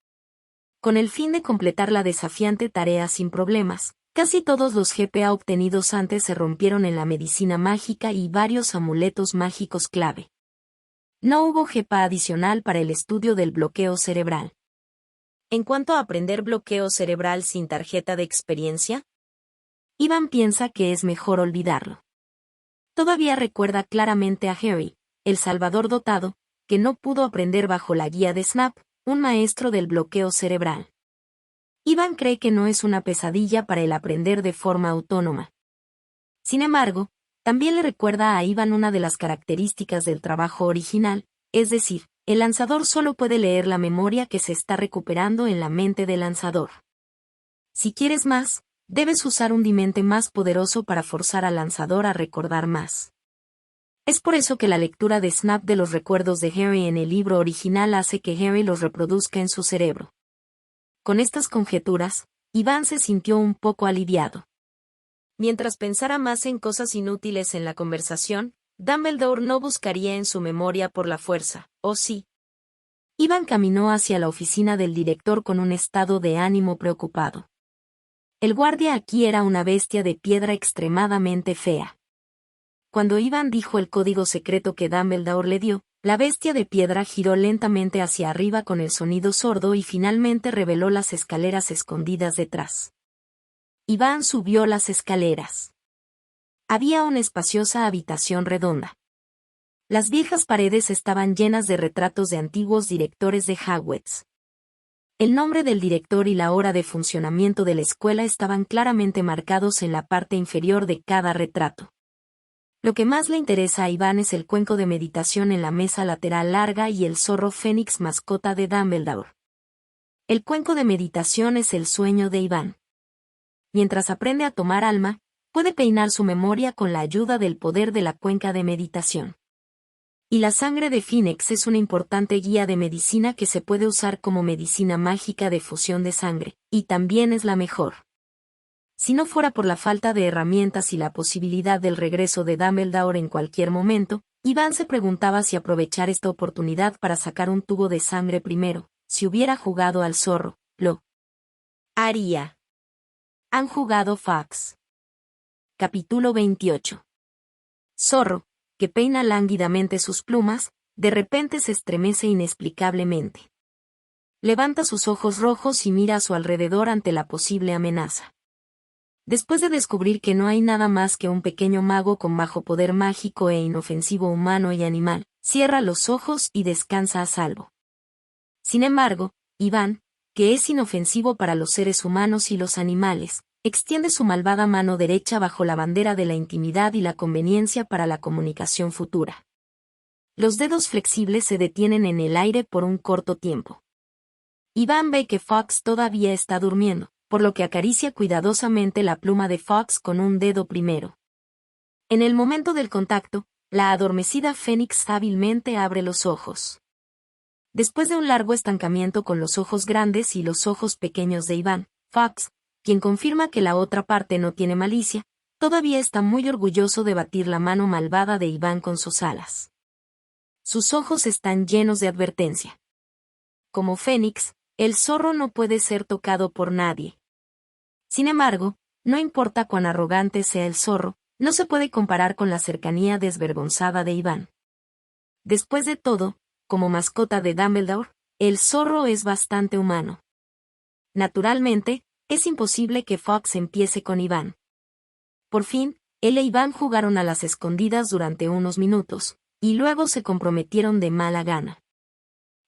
Con el fin de completar la desafiante tarea sin problemas, casi todos los GPA obtenidos antes se rompieron en la medicina mágica y varios amuletos mágicos clave. No hubo GPA adicional para el estudio del bloqueo cerebral. En cuanto a aprender bloqueo cerebral sin tarjeta de experiencia, Iván piensa que es mejor olvidarlo. Todavía recuerda claramente a Harry, el salvador dotado, que no pudo aprender bajo la guía de Snap, un maestro del bloqueo cerebral. Iván cree que no es una pesadilla para el aprender de forma autónoma. Sin embargo, también le recuerda a Iván una de las características del trabajo original, es decir, el lanzador solo puede leer la memoria que se está recuperando en la mente del lanzador. Si quieres más, debes usar un dimente más poderoso para forzar al lanzador a recordar más. Es por eso que la lectura de Snap de los recuerdos de Harry en el libro original hace que Harry los reproduzca en su cerebro. Con estas conjeturas, Iván se sintió un poco aliviado. Mientras pensara más en cosas inútiles en la conversación, Dumbledore no buscaría en su memoria por la fuerza, ¿o sí? Ivan caminó hacia la oficina del director con un estado de ánimo preocupado. El guardia aquí era una bestia de piedra extremadamente fea. Cuando Ivan dijo el código secreto que Dumbledore le dio, la bestia de piedra giró lentamente hacia arriba con el sonido sordo y finalmente reveló las escaleras escondidas detrás. Ivan subió las escaleras. Había una espaciosa habitación redonda. Las viejas paredes estaban llenas de retratos de antiguos directores de Hogwarts. El nombre del director y la hora de funcionamiento de la escuela estaban claramente marcados en la parte inferior de cada retrato. Lo que más le interesa a Ivan es el cuenco de meditación en la mesa lateral larga y el zorro fénix mascota de Dumbledore. El cuenco de meditación es el sueño de Ivan. Mientras aprende a tomar alma, puede peinar su memoria con la ayuda del poder de la cuenca de meditación. Y la sangre de Phoenix es una importante guía de medicina que se puede usar como medicina mágica de fusión de sangre, y también es la mejor. Si no fuera por la falta de herramientas y la posibilidad del regreso de Dumbledore en cualquier momento, Ivan se preguntaba si aprovechar esta oportunidad para sacar un tubo de sangre primero, si hubiera jugado al zorro, lo haría. Han jugado Fox. Capítulo 28. Zorro, que peina lánguidamente sus plumas, de repente se estremece inexplicablemente. Levanta sus ojos rojos y mira a su alrededor ante la posible amenaza. Después de descubrir que no hay nada más que un pequeño mago con bajo poder mágico e inofensivo humano y animal, cierra los ojos y descansa a salvo. Sin embargo, Ivan, que es inofensivo para los seres humanos y los animales, extiende su malvada mano derecha bajo la bandera de la intimidad y la conveniencia para la comunicación futura. Los dedos flexibles se detienen en el aire por un corto tiempo. Ivan ve que Fox todavía está durmiendo, por lo que acaricia cuidadosamente la pluma de Fox con un dedo primero. En el momento del contacto, la adormecida Fénix hábilmente abre los ojos. Después de un largo estancamiento con los ojos grandes y los ojos pequeños de Ivan, Fox, quien confirma que la otra parte no tiene malicia, todavía está muy orgulloso de batir la mano malvada de Ivan con sus alas. Sus ojos están llenos de advertencia. Como Fénix, el zorro no puede ser tocado por nadie. Sin embargo, no importa cuán arrogante sea el zorro, no se puede comparar con la cercanía desvergonzada de Ivan. Después de todo, como mascota de Dumbledore, el zorro es bastante humano. Naturalmente, es imposible que Fox empiece con Ivan. Por fin, él e Ivan jugaron a las escondidas durante unos minutos, y luego se comprometieron de mala gana.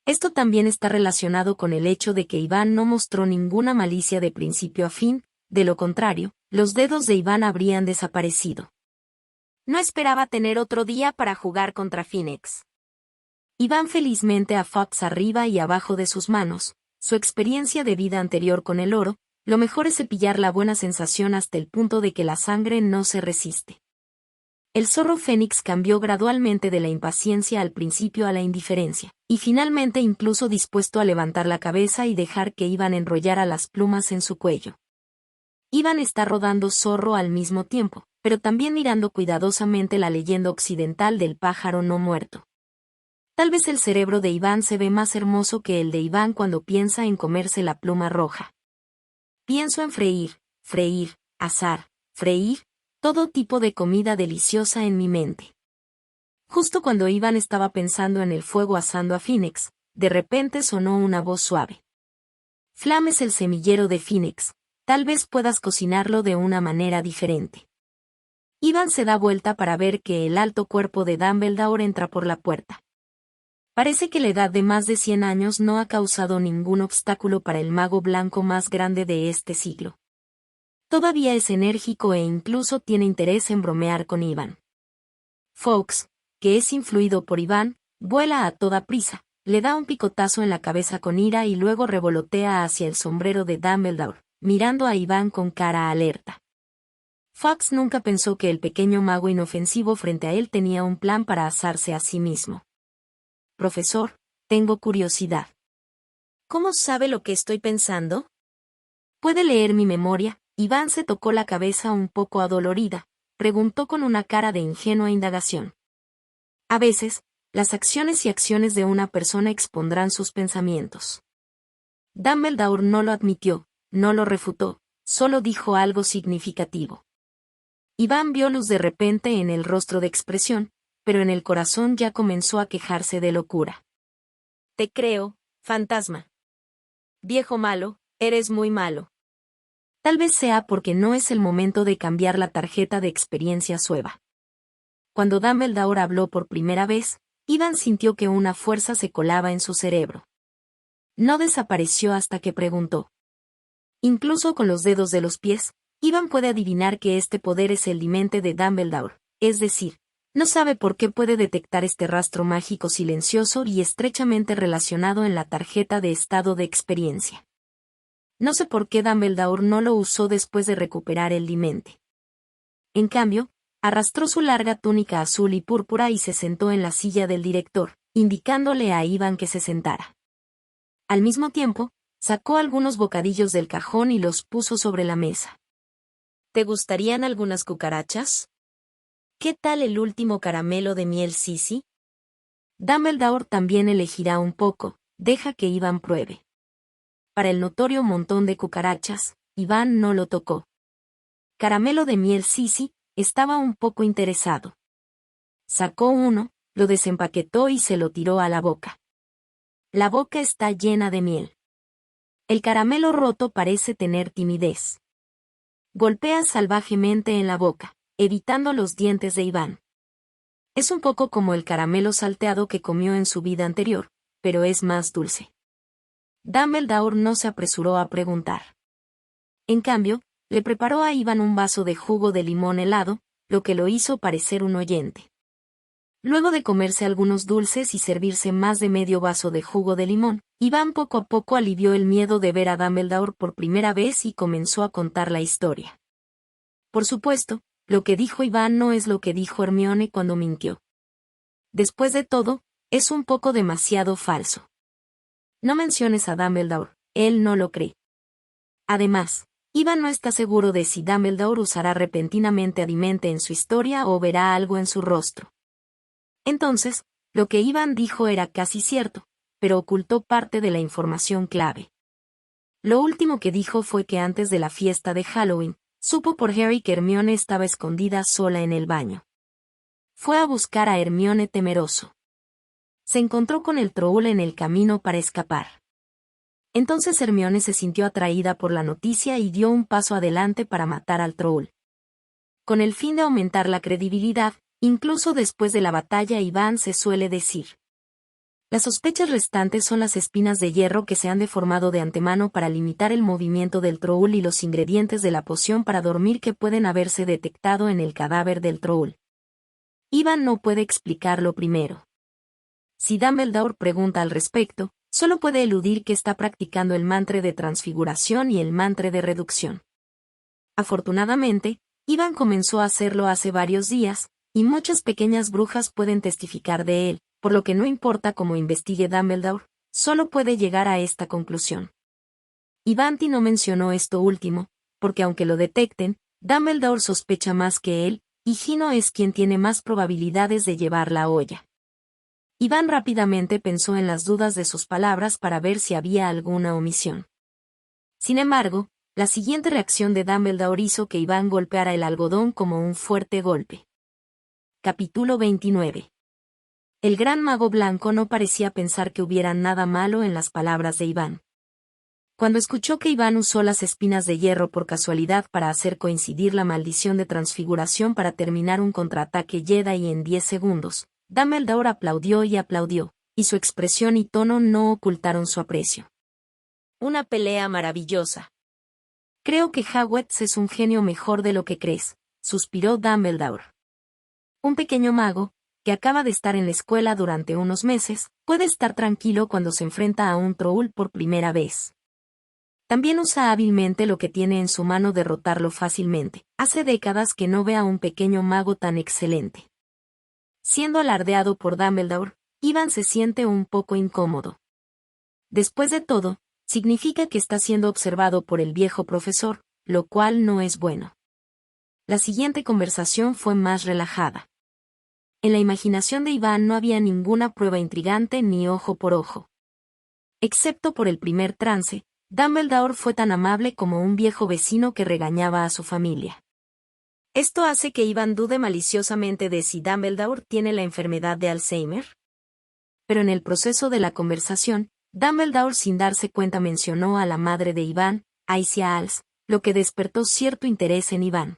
Esto también está relacionado con el hecho de que Ivan no mostró ninguna malicia de principio a fin, de lo contrario, los dedos de Ivan habrían desaparecido. No esperaba tener otro día para jugar contra Phoenix. Ivan felizmente a Fox arriba y abajo de sus manos, su experiencia de vida anterior con el oro, lo mejor es cepillar la buena sensación hasta el punto de que la sangre no se resiste. El zorro Fénix cambió gradualmente de la impaciencia al principio a la indiferencia, y finalmente incluso dispuesto a levantar la cabeza y dejar que Ivan enrollara las plumas en su cuello. Ivan está rodando zorro al mismo tiempo, pero también mirando cuidadosamente la leyenda occidental del pájaro no muerto. Tal vez el cerebro de Ivan se ve más hermoso que el de Ivan cuando piensa en comerse la pluma roja. Pienso en freír, asar, freír, todo tipo de comida deliciosa en mi mente. Justo cuando Ivan estaba pensando en el fuego asando a Phoenix, de repente sonó una voz suave. Flam es el semillero de Phoenix, tal vez puedas cocinarlo de una manera diferente. Ivan se da vuelta para ver que el alto cuerpo de Dumbledore entra por la puerta. Parece que la edad de más de 100 años no ha causado ningún obstáculo para el mago blanco más grande de este siglo. Todavía es enérgico e incluso tiene interés en bromear con Ivan. Fox, que es influido por Ivan, vuela a toda prisa, le da un picotazo en la cabeza con ira y luego revolotea hacia el sombrero de Dumbledore, mirando a Ivan con cara alerta. Fox nunca pensó que el pequeño mago inofensivo frente a él tenía un plan para asarse a sí mismo. Profesor, tengo curiosidad. ¿Cómo sabe lo que estoy pensando? ¿Puede leer mi memoria? Iván se tocó la cabeza un poco adolorida, preguntó con una cara de ingenua indagación. A veces, las acciones y acciones de una persona expondrán sus pensamientos. Dumbledore no lo admitió, no lo refutó, solo dijo algo significativo. Iván vio luz de repente en el rostro de expresión, pero en el corazón ya comenzó a quejarse de locura. Te creo, fantasma. Viejo malo, eres muy malo. Tal vez sea porque no es el momento de cambiar la tarjeta de experiencia sueva. Cuando Dumbledore habló por primera vez, Iván sintió que una fuerza se colaba en su cerebro. No desapareció hasta que preguntó. Incluso con los dedos de los pies, Iván puede adivinar que este poder es el dimente de Dumbledore, es decir, no sabe por qué puede detectar este rastro mágico silencioso y estrechamente relacionado en la tarjeta de estado de experiencia. No sé por qué Dumbledore no lo usó después de recuperar el dimente. En cambio, arrastró su larga túnica azul y púrpura y se sentó en la silla del director, indicándole a Iván que se sentara. Al mismo tiempo, sacó algunos bocadillos del cajón y los puso sobre la mesa. ¿Te gustarían algunas cucarachas? ¿Qué tal el último caramelo de miel Sisi? Dumbledore también elegirá un poco, deja que Iván pruebe. Para el notorio montón de cucarachas, Iván no lo tocó. Caramelo de miel Sisi estaba un poco interesado. Sacó uno, lo desempaquetó y se lo tiró a la boca. La boca está llena de miel. El caramelo roto parece tener timidez. Golpea salvajemente en la boca, evitando los dientes de Iván. Es un poco como el caramelo salteado que comió en su vida anterior, pero es más dulce. Dumbledore no se apresuró a preguntar. En cambio, le preparó a Iván un vaso de jugo de limón helado, lo que lo hizo parecer un oyente. Luego de comerse algunos dulces y servirse más de medio vaso de jugo de limón, Iván poco a poco alivió el miedo de ver a Dumbledore por primera vez y comenzó a contar la historia. Por supuesto, lo que dijo Iván no es lo que dijo Hermione cuando mintió. Después de todo, es un poco demasiado falso. No menciones a Dumbledore, él no lo cree. Además, Iván no está seguro de si Dumbledore usará repentinamente a Dimente en su historia o verá algo en su rostro. Entonces, lo que Iván dijo era casi cierto, pero ocultó parte de la información clave. Lo último que dijo fue que antes de la fiesta de Halloween, supo por Harry que Hermione estaba escondida sola en el baño. Fue a buscar a Hermione temeroso. Se encontró con el Troll en el camino para escapar. Entonces Hermione se sintió atraída por la noticia y dio un paso adelante para matar al Troll. Con el fin de aumentar la credibilidad, incluso después de la batalla Iván se suele decir. Las sospechas restantes son las espinas de hierro que se han deformado de antemano para limitar el movimiento del Troll y los ingredientes de la poción para dormir que pueden haberse detectado en el cadáver del Troll. Iván no puede explicarlo primero. Si Dumbledore pregunta al respecto, solo puede eludir que está practicando el mantra de transfiguración y el mantra de reducción. Afortunadamente, Iván comenzó a hacerlo hace varios días, y muchas pequeñas brujas pueden testificar de él, por lo que no importa cómo investigue Dumbledore, solo puede llegar a esta conclusión. Ivanti no mencionó esto último, porque aunque lo detecten, Dumbledore sospecha más que él, y Gino es quien tiene más probabilidades de llevar la olla. Iván rápidamente pensó en las dudas de sus palabras para ver si había alguna omisión. Sin embargo, la siguiente reacción de Dumbledore hizo que Iván golpeara el algodón como un fuerte golpe. Capítulo 29. El gran mago blanco no parecía pensar que hubiera nada malo en las palabras de Iván. Cuando escuchó que Iván usó las espinas de hierro por casualidad para hacer coincidir la maldición de transfiguración para terminar un contraataque Jedi en 10 segundos, Dumbledore aplaudió, y su expresión y tono no ocultaron su aprecio. Una pelea maravillosa. Creo que Hogwarts es un genio mejor de lo que crees, suspiró Dumbledore. Un pequeño mago, que acaba de estar en la escuela durante unos meses, puede estar tranquilo cuando se enfrenta a un Troll por primera vez. También usa hábilmente lo que tiene en su mano derrotarlo fácilmente. Hace décadas que no ve a un pequeño mago tan excelente. Siendo alardeado por Dumbledore, Iván se siente un poco incómodo. Después de todo, significa que está siendo observado por el viejo profesor, lo cual no es bueno. La siguiente conversación fue más relajada. En la imaginación de Iván no había ninguna prueba intrigante ni ojo por ojo. Excepto por el primer trance, Dumbledore fue tan amable como un viejo vecino que regañaba a su familia. Esto hace que Iván dude maliciosamente de si Dumbledore tiene la enfermedad de Alzheimer. Pero en el proceso de la conversación, Dumbledore sin darse cuenta mencionó a la madre de Iván, Aisia Als, lo que despertó cierto interés en Iván.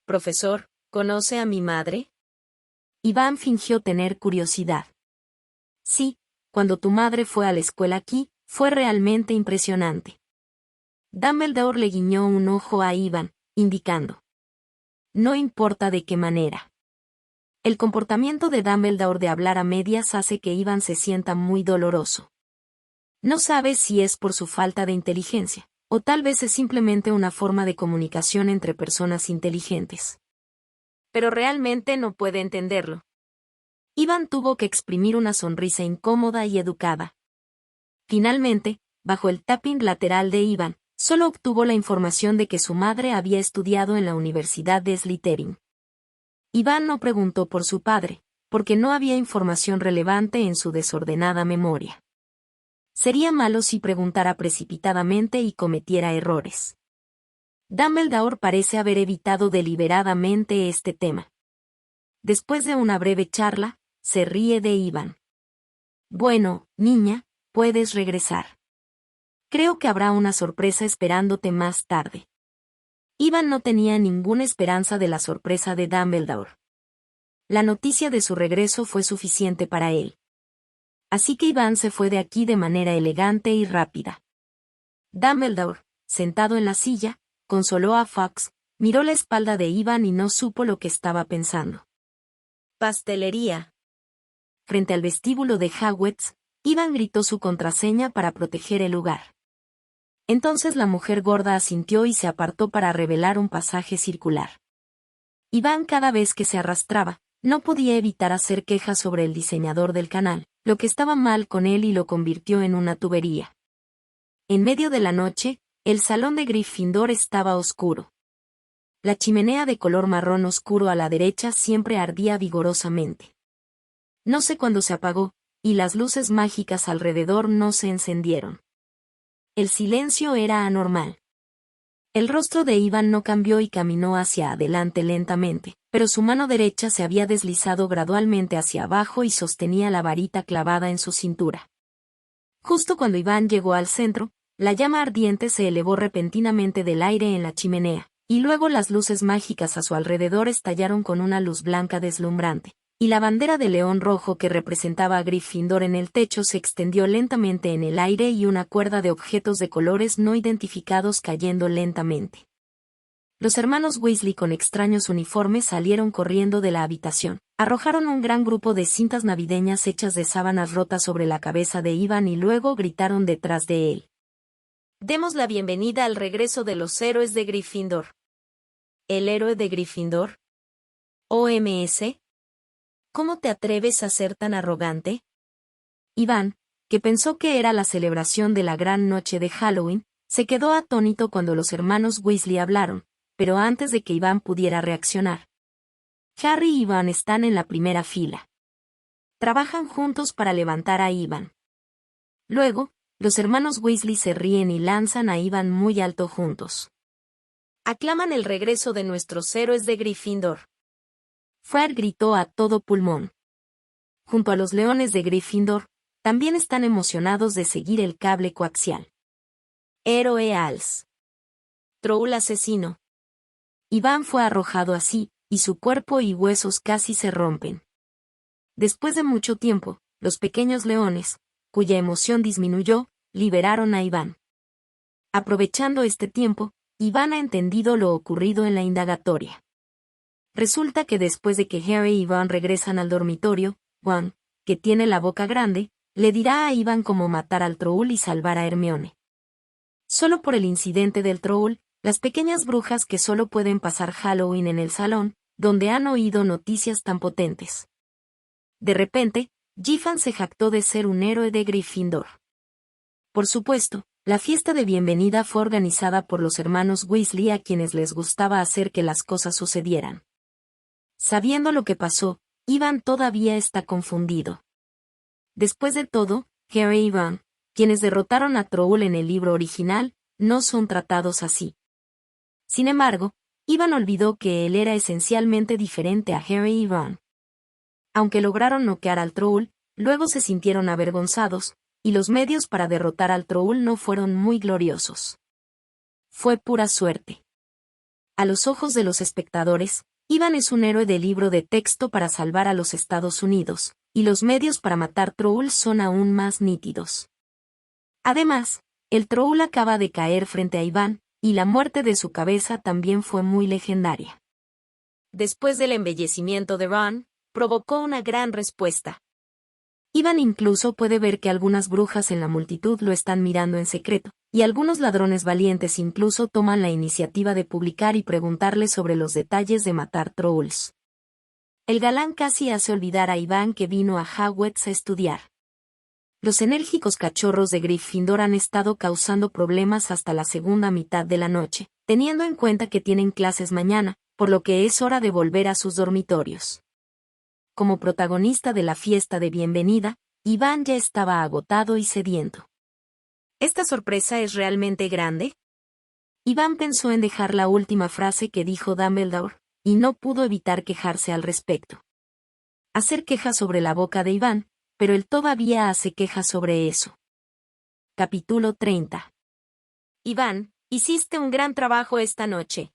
«Profesor, ¿conoce a mi madre?» Iván fingió tener curiosidad. «Sí, cuando tu madre fue a la escuela aquí, fue realmente impresionante». Dumbledore le guiñó un ojo a Iván, indicando: «No importa de qué manera». El comportamiento de Dumbledore de hablar a medias hace que Iván se sienta muy doloroso. No sabe si es por su falta de inteligencia, o tal vez es simplemente una forma de comunicación entre personas inteligentes. Pero realmente no puede entenderlo. Iván tuvo que exprimir una sonrisa incómoda y educada. Finalmente, bajo el tapping lateral de Iván, solo obtuvo la información de que su madre había estudiado en la Universidad de Slytherin. Iván no preguntó por su padre, porque no había información relevante en su desordenada memoria. Sería malo si preguntara precipitadamente y cometiera errores. Dumbledore parece haber evitado deliberadamente este tema. Después de una breve charla, se ríe de Iván. «Bueno, niña, puedes regresar. Creo que habrá una sorpresa esperándote más tarde». Iván no tenía ninguna esperanza de la sorpresa de Dumbledore. La noticia de su regreso fue suficiente para él. Así que Iván se fue de aquí de manera elegante y rápida. Dumbledore, sentado en la silla, consoló a Fawkes, miró la espalda de Iván y no supo lo que estaba pensando. «Pastelería». Frente al vestíbulo de Hogwarts, Iván gritó su contraseña para proteger el lugar. Entonces la mujer gorda asintió y se apartó para revelar un pasaje circular. Iván cada vez que se arrastraba, no podía evitar hacer quejas sobre el diseñador del canal, lo que estaba mal con él y lo convirtió en una tubería. En medio de la noche, el salón de Gryffindor estaba oscuro. La chimenea de color marrón oscuro a la derecha siempre ardía vigorosamente. No sé cuándo se apagó, y las luces mágicas alrededor no se encendieron. El silencio era anormal. El rostro de Iván no cambió y caminó hacia adelante lentamente, pero su mano derecha se había deslizado gradualmente hacia abajo y sostenía la varita clavada en su cintura. Justo cuando Iván llegó al centro, la llama ardiente se elevó repentinamente del aire en la chimenea, y luego las luces mágicas a su alrededor estallaron con una luz blanca deslumbrante, y la bandera de león rojo que representaba a Gryffindor en el techo se extendió lentamente en el aire y una cuerda de objetos de colores no identificados cayendo lentamente. Los hermanos Weasley con extraños uniformes salieron corriendo de la habitación, arrojaron un gran grupo de cintas navideñas hechas de sábanas rotas sobre la cabeza de Iván y luego gritaron detrás de él: «Demos la bienvenida al regreso de los héroes de Gryffindor». ¿El héroe de Gryffindor? ¿OMS? ¿Cómo te atreves a ser tan arrogante? Iván, que pensó que era la celebración de la gran noche de Halloween, se quedó atónito cuando los hermanos Weasley hablaron, pero antes de que Iván pudiera reaccionar. Harry y Iván están en la primera fila. Trabajan juntos para levantar a Iván. Luego, los hermanos Weasley se ríen y lanzan a Iván muy alto juntos. Aclaman el regreso de nuestros héroes de Gryffindor. Fred gritó a todo pulmón. Junto a los leones de Gryffindor, también están emocionados de seguir el cable coaxial. Héroe Als. Troll asesino. Iván fue arrojado así, y su cuerpo y huesos casi se rompen. Después de mucho tiempo, los pequeños leones, cuya emoción disminuyó, liberaron a Iván. Aprovechando este tiempo, Iván ha entendido lo ocurrido en la indagatoria. Resulta que después de que Harry y Ron regresan al dormitorio, Ron, que tiene la boca grande, le dirá a Iván cómo matar al Troll y salvar a Hermione. Solo por el incidente del Troll, las pequeñas brujas que solo pueden pasar Halloween en el salón, donde han oído noticias tan potentes. De repente, Jiffan se jactó de ser un héroe de Gryffindor. Por supuesto, La fiesta de bienvenida fue organizada por los hermanos Weasley, a quienes les gustaba hacer que las cosas sucedieran. Sabiendo lo que pasó, Ivan todavía está confundido. Después de todo, Harry y Ron, quienes derrotaron a Troll en el libro original, no son tratados así. Sin embargo, Ivan olvidó que él era esencialmente diferente a Harry y Ron. Aunque lograron noquear al Troll, luego se sintieron avergonzados, y los medios para derrotar al Troll no fueron muy gloriosos. Fue pura suerte. A los ojos de los espectadores, Ivan es un héroe de libro de texto para salvar a los Estados Unidos, y los medios para matar Trolls son aún más nítidos. Además, el Troll acaba de caer frente a Ivan, y la muerte de su cabeza también fue muy legendaria. Después del embellecimiento de Ron, provocó una gran respuesta. Ivan incluso puede ver que algunas brujas en la multitud lo están mirando en secreto, y algunos ladrones valientes incluso toman la iniciativa de publicar y preguntarle sobre los detalles de matar Trolls. El galán casi hace olvidar a Ivan que vino a Hogwarts a estudiar. Los enérgicos cachorros de Gryffindor han estado causando problemas hasta la segunda mitad de la noche, teniendo en cuenta que tienen clases mañana, por lo que es hora de volver a sus dormitorios. Como protagonista de la fiesta de bienvenida, Ivan ya estaba agotado y sediento. ¿Esta sorpresa es realmente grande? Ivan pensó en dejar la última frase que dijo Dumbledore, y no pudo evitar quejarse al respecto. Hacer quejas sobre la boca de Ivan, pero él todavía hace quejas sobre eso. Capítulo 30. Ivan, hiciste un gran trabajo esta noche.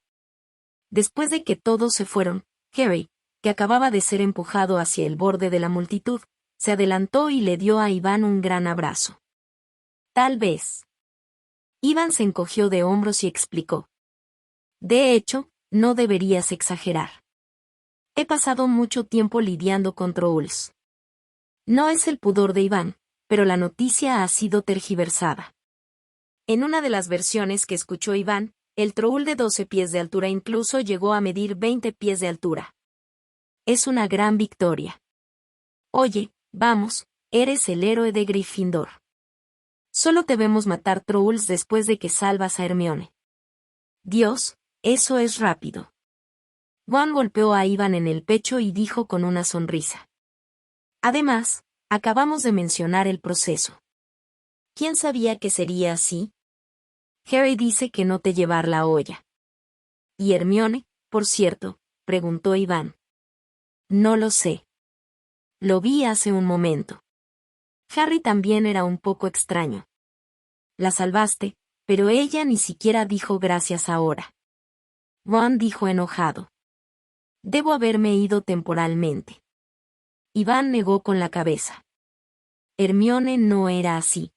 Después de que todos se fueron, Harry, que acababa de ser empujado hacia el borde de la multitud, se adelantó y le dio a Ivan un gran abrazo. Tal vez. Ivan se encogió de hombros y explicó. De hecho, no deberías exagerar. He pasado mucho tiempo lidiando con Trolls. No es el pudor de Ivan, pero la noticia ha sido tergiversada. En una de las versiones que escuchó Ivan, el Troll de 12 pies de altura incluso llegó a medir 20 pies de altura. Es una gran victoria. Oye, vamos, eres el héroe de Gryffindor. Solo debemos matar Trolls después de que salvas a Hermione. Dios, eso es rápido. Ron golpeó a Ivan en el pecho y dijo con una sonrisa. Además, acabamos de mencionar el proceso. ¿Quién sabía que sería así? Harry dice que no te llevar la olla. ¿Y Hermione, por cierto? Preguntó Ivan. No lo sé. Lo vi hace un momento. Harry también era un poco extraño. La salvaste, pero ella ni siquiera dijo gracias ahora. Ron dijo enojado. Debo haberme ido temporalmente. Ivan negó con la cabeza. Hermione no era así.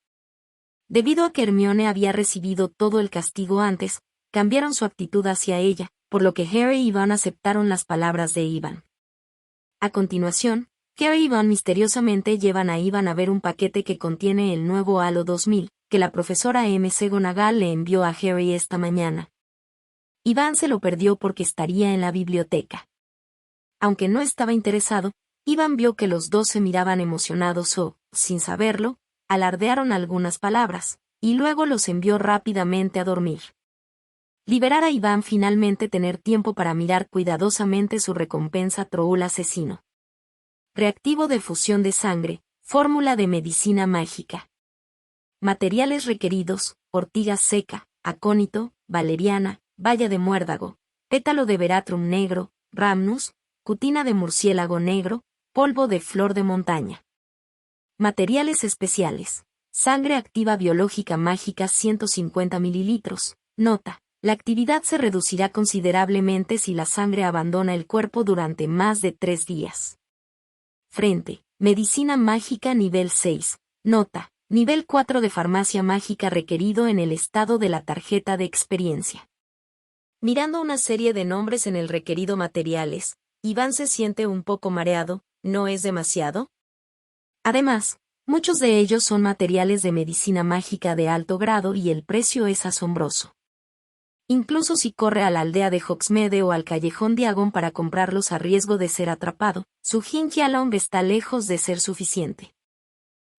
Debido a que Hermione había recibido todo el castigo antes, cambiaron su actitud hacia ella, por lo que Harry y Ron aceptaron las palabras de Ivan. A continuación, Harry y Ron misteriosamente llevan a Ivan a ver un paquete que contiene el nuevo Halo 2000, que la profesora McGonagall le envió a Harry esta mañana. Ivan se lo perdió porque estaría en la biblioteca. Aunque no estaba interesado, Ivan vio que los dos se miraban emocionados o, sin saberlo, alardearon algunas palabras, y luego los envió rápidamente a dormir. Liberar a Ivan finalmente tener tiempo para mirar cuidadosamente su recompensa Troll asesino. Reactivo de fusión de sangre, fórmula de medicina mágica. Materiales requeridos, ortiga seca, acónito, valeriana, baya de muérdago, pétalo de veratrum negro, rhamnus, cutina de murciélago negro, polvo de flor de montaña. Materiales especiales. Sangre activa biológica mágica 150 mililitros. Nota. La actividad se reducirá considerablemente si la sangre abandona el cuerpo durante más de 3 días. Frente. Medicina mágica nivel 6. Nota. Nivel 4 de farmacia mágica requerido en el estado de la tarjeta de experiencia. Mirando una serie de nombres en el requerido materiales, Iván se siente un poco mareado, ¿no es demasiado? Además, muchos de ellos son materiales de medicina mágica de alto grado y el precio es asombroso. Incluso si corre a la aldea de Hogsmeade o al callejón Diagon para comprarlos a riesgo de ser atrapado, su Jinkialong está lejos de ser suficiente.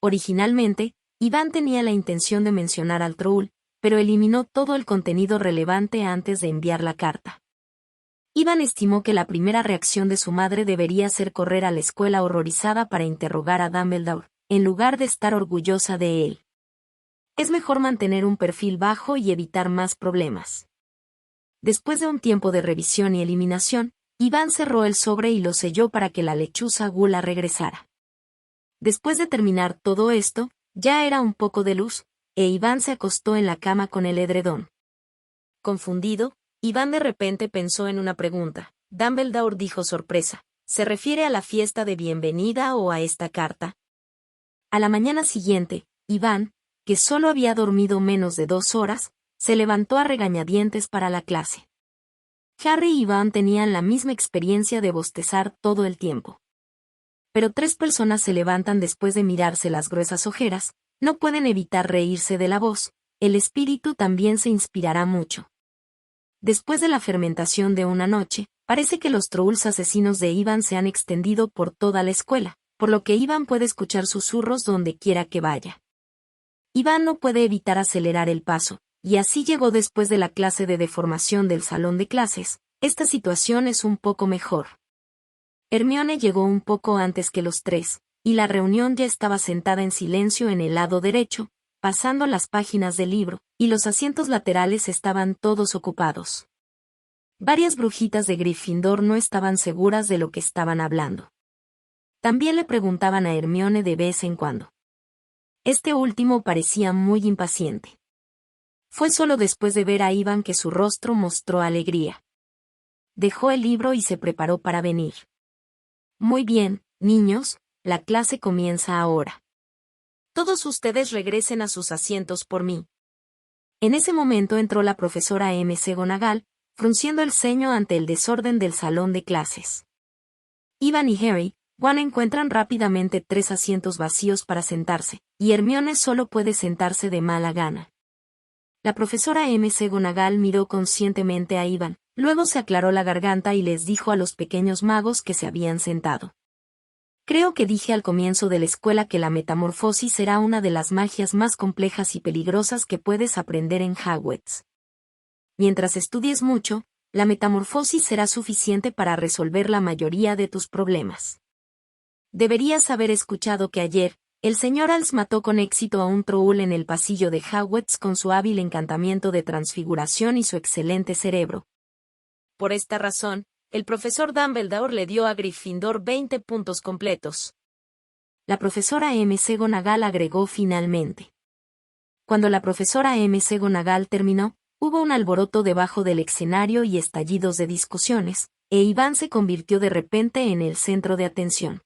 Originalmente, Iván tenía la intención de mencionar al Troll, pero eliminó todo el contenido relevante antes de enviar la carta. Iván estimó que la primera reacción de su madre debería ser correr a la escuela horrorizada para interrogar a Dumbledore, en lugar de estar orgullosa de él. Es mejor mantener un perfil bajo y evitar más problemas. Después de un tiempo de revisión y eliminación, Iván cerró el sobre y lo selló para que la lechuza gula regresara. Después de terminar todo esto, ya era un poco de luz, e Iván se acostó en la cama con el edredón. Confundido, Iván de repente pensó en una pregunta. Dumbledore dijo sorpresa. ¿Se refiere a la fiesta de bienvenida o a esta carta? A la mañana siguiente, Iván, que solo había dormido menos de 2 horas, se levantó a regañadientes para la clase. Harry y Iván tenían la misma experiencia de bostezar todo el tiempo. Pero 3 personas se levantan después de mirarse las gruesas ojeras, no pueden evitar reírse de la voz, el espíritu también se inspirará mucho. Después de la fermentación de una noche, parece que los trolls asesinos de Iván se han extendido por toda la escuela, por lo que Iván puede escuchar susurros donde quiera que vaya. Iván no puede evitar acelerar el paso, y así llegó después de la clase de deformación del salón de clases. Esta situación es un poco mejor. Hermione llegó un poco antes que los 3, y la reunión ya estaba sentada en silencio en el lado derecho, pasando las páginas del libro, y los asientos laterales estaban todos ocupados. Varias brujitas de Gryffindor no estaban seguras de lo que estaban hablando. También le preguntaban a Hermione de vez en cuando. Este último parecía muy impaciente. Fue solo después de ver a Iván que su rostro mostró alegría. Dejó el libro y se preparó para venir. Muy bien, niños, la clase comienza ahora. Todos ustedes regresen a sus asientos por mí. En ese momento entró la profesora McGonagall, frunciendo el ceño ante el desorden del salón de clases. Iván y Harry, Ron encuentran rápidamente 3 asientos vacíos para sentarse, y Hermione solo puede sentarse de mala gana. La profesora McGonagall miró conscientemente a Iván, luego se aclaró la garganta y les dijo a los pequeños magos que se habían sentado. Creo que dije al comienzo de la escuela que la metamorfosis será una de las magias más complejas y peligrosas que puedes aprender en Hogwarts. Mientras estudies mucho, la metamorfosis será suficiente para resolver la mayoría de tus problemas. Deberías haber escuchado que ayer, el señor Als mató con éxito a un troll en el pasillo de Hogwarts con su hábil encantamiento de transfiguración y su excelente cerebro. Por esta razón, el profesor Dumbledore le dio a Gryffindor 20 puntos completos. La profesora McGonagall agregó finalmente. Cuando la profesora McGonagall terminó, hubo un alboroto debajo del escenario y estallidos de discusiones, e Iván se convirtió de repente en el centro de atención.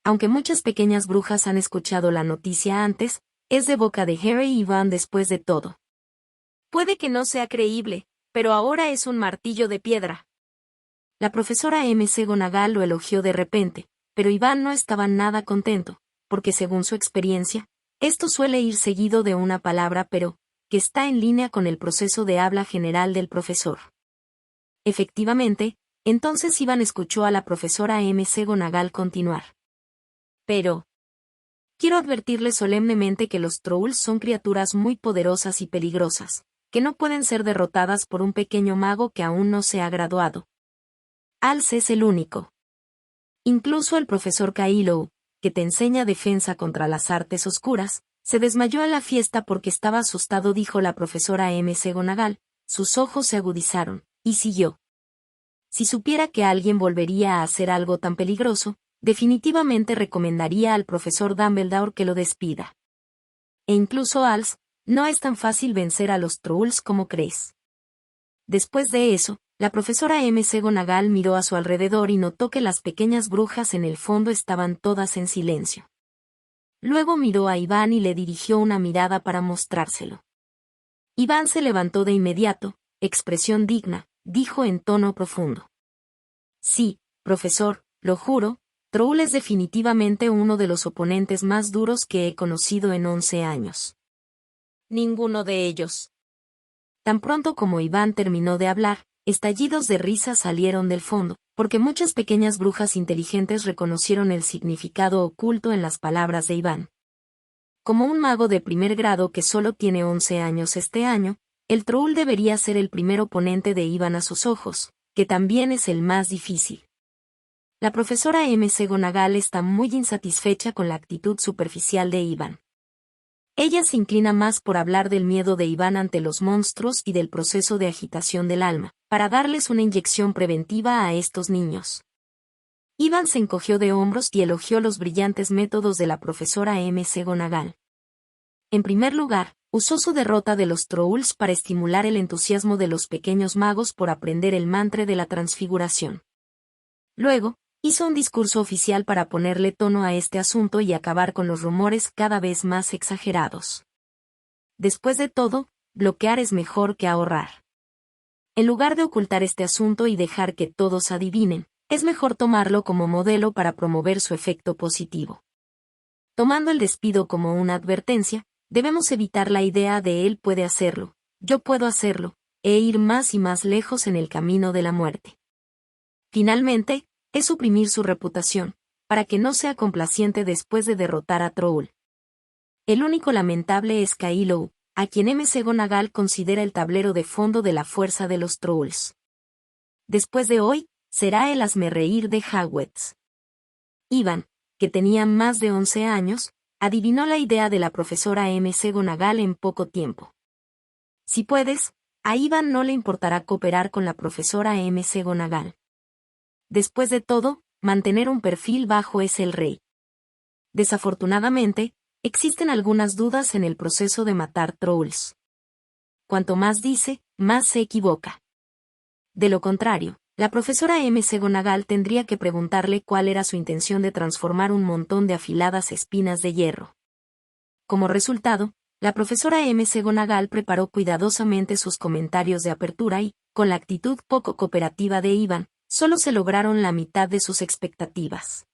Aunque muchas pequeñas brujas han escuchado la noticia antes, es de boca de Harry y Iván después de todo. Puede que no sea creíble, pero ahora es un martillo de piedra. La profesora McGonagall lo elogió de repente, pero Iván no estaba nada contento, porque según su experiencia, esto suele ir seguido de una palabra pero, que está en línea con el proceso de habla general del profesor. Efectivamente, entonces Iván escuchó a la profesora McGonagall continuar. Pero, quiero advertirles solemnemente que los trolls son criaturas muy poderosas y peligrosas, que no pueden ser derrotadas por un pequeño mago que aún no se ha graduado. Als es el único. Incluso el profesor Kylo, que te enseña defensa contra las artes oscuras, se desmayó en la fiesta porque estaba asustado, dijo la profesora McGonagall. Sus ojos se agudizaron, y siguió. Si supiera que alguien volvería a hacer algo tan peligroso, definitivamente recomendaría al profesor Dumbledore que lo despida. E incluso Als, no es tan fácil vencer a los trolls como crees. Después de eso, la profesora McGonagall miró a su alrededor y notó que las pequeñas brujas en el fondo estaban todas en silencio. Luego miró a Iván y le dirigió una mirada para mostrárselo. Iván se levantó de inmediato, expresión digna, dijo en tono profundo. Sí, profesor, lo juro, Troll es definitivamente uno de los oponentes más duros que he conocido en 11 años. Ninguno de ellos. Tan pronto como Iván terminó de hablar, estallidos de risa salieron del fondo, porque muchas pequeñas brujas inteligentes reconocieron el significado oculto en las palabras de Iván. Como un mago de primer grado que solo tiene 11 años este año, el Troll debería ser el primer oponente de Iván a sus ojos, que también es el más difícil. La profesora McGonagall está muy insatisfecha con la actitud superficial de Iván. Ella se inclina más por hablar del miedo de Iván ante los monstruos y del proceso de agitación del alma, para darles una inyección preventiva a estos niños. Iván se encogió de hombros y elogió los brillantes métodos de la profesora McGonagall. En primer lugar, usó su derrota de los Trolls para estimular el entusiasmo de los pequeños magos por aprender el mantra de la transfiguración. Luego, hizo un discurso oficial para ponerle tono a este asunto y acabar con los rumores cada vez más exagerados. Después de todo, bloquear es mejor que ahorrar. En lugar de ocultar este asunto y dejar que todos adivinen, es mejor tomarlo como modelo para promover su efecto positivo. Tomando el despido como una advertencia, debemos evitar la idea de él puede hacerlo, yo puedo hacerlo, e ir más y más lejos en el camino de la muerte. Finalmente, es suprimir su reputación, para que no sea complaciente después de derrotar a Troll. El único lamentable es Kylo, a quien McGonagall considera el tablero de fondo de la fuerza de los Trolls. Después de hoy, será el hazmerreír de Hogwarts. Iván, que tenía más de 11 años, adivinó la idea de la profesora McGonagall en poco tiempo. Si puedes, a Iván no le importará cooperar con la profesora McGonagall. Después de todo, mantener un perfil bajo es el rey. Desafortunadamente, existen algunas dudas en el proceso de matar Trolls. Cuanto más dice, más se equivoca. De lo contrario, la profesora McGonagall tendría que preguntarle cuál era su intención de transformar un montón de afiladas espinas de hierro. Como resultado, la profesora McGonagall preparó cuidadosamente sus comentarios de apertura y, con la actitud poco cooperativa de Iván, solo se lograron la mitad de sus expectativas.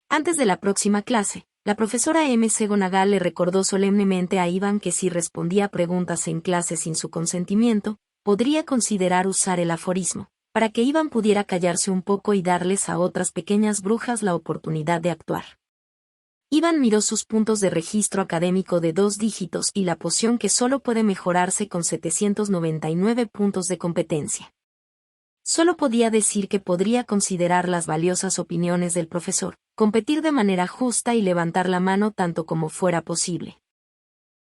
Antes de la próxima clase, la profesora McGonagall le recordó solemnemente a Iván que si respondía preguntas en clase sin su consentimiento, podría considerar usar el aforismo, para que Iván pudiera callarse un poco y darles a otras pequeñas brujas la oportunidad de actuar. Iván miró sus puntos de registro académico de 2 dígitos y la poción que solo puede mejorarse con 799 puntos de competencia. Solo podía decir que podría considerar las valiosas opiniones del profesor, competir de manera justa y levantar la mano tanto como fuera posible.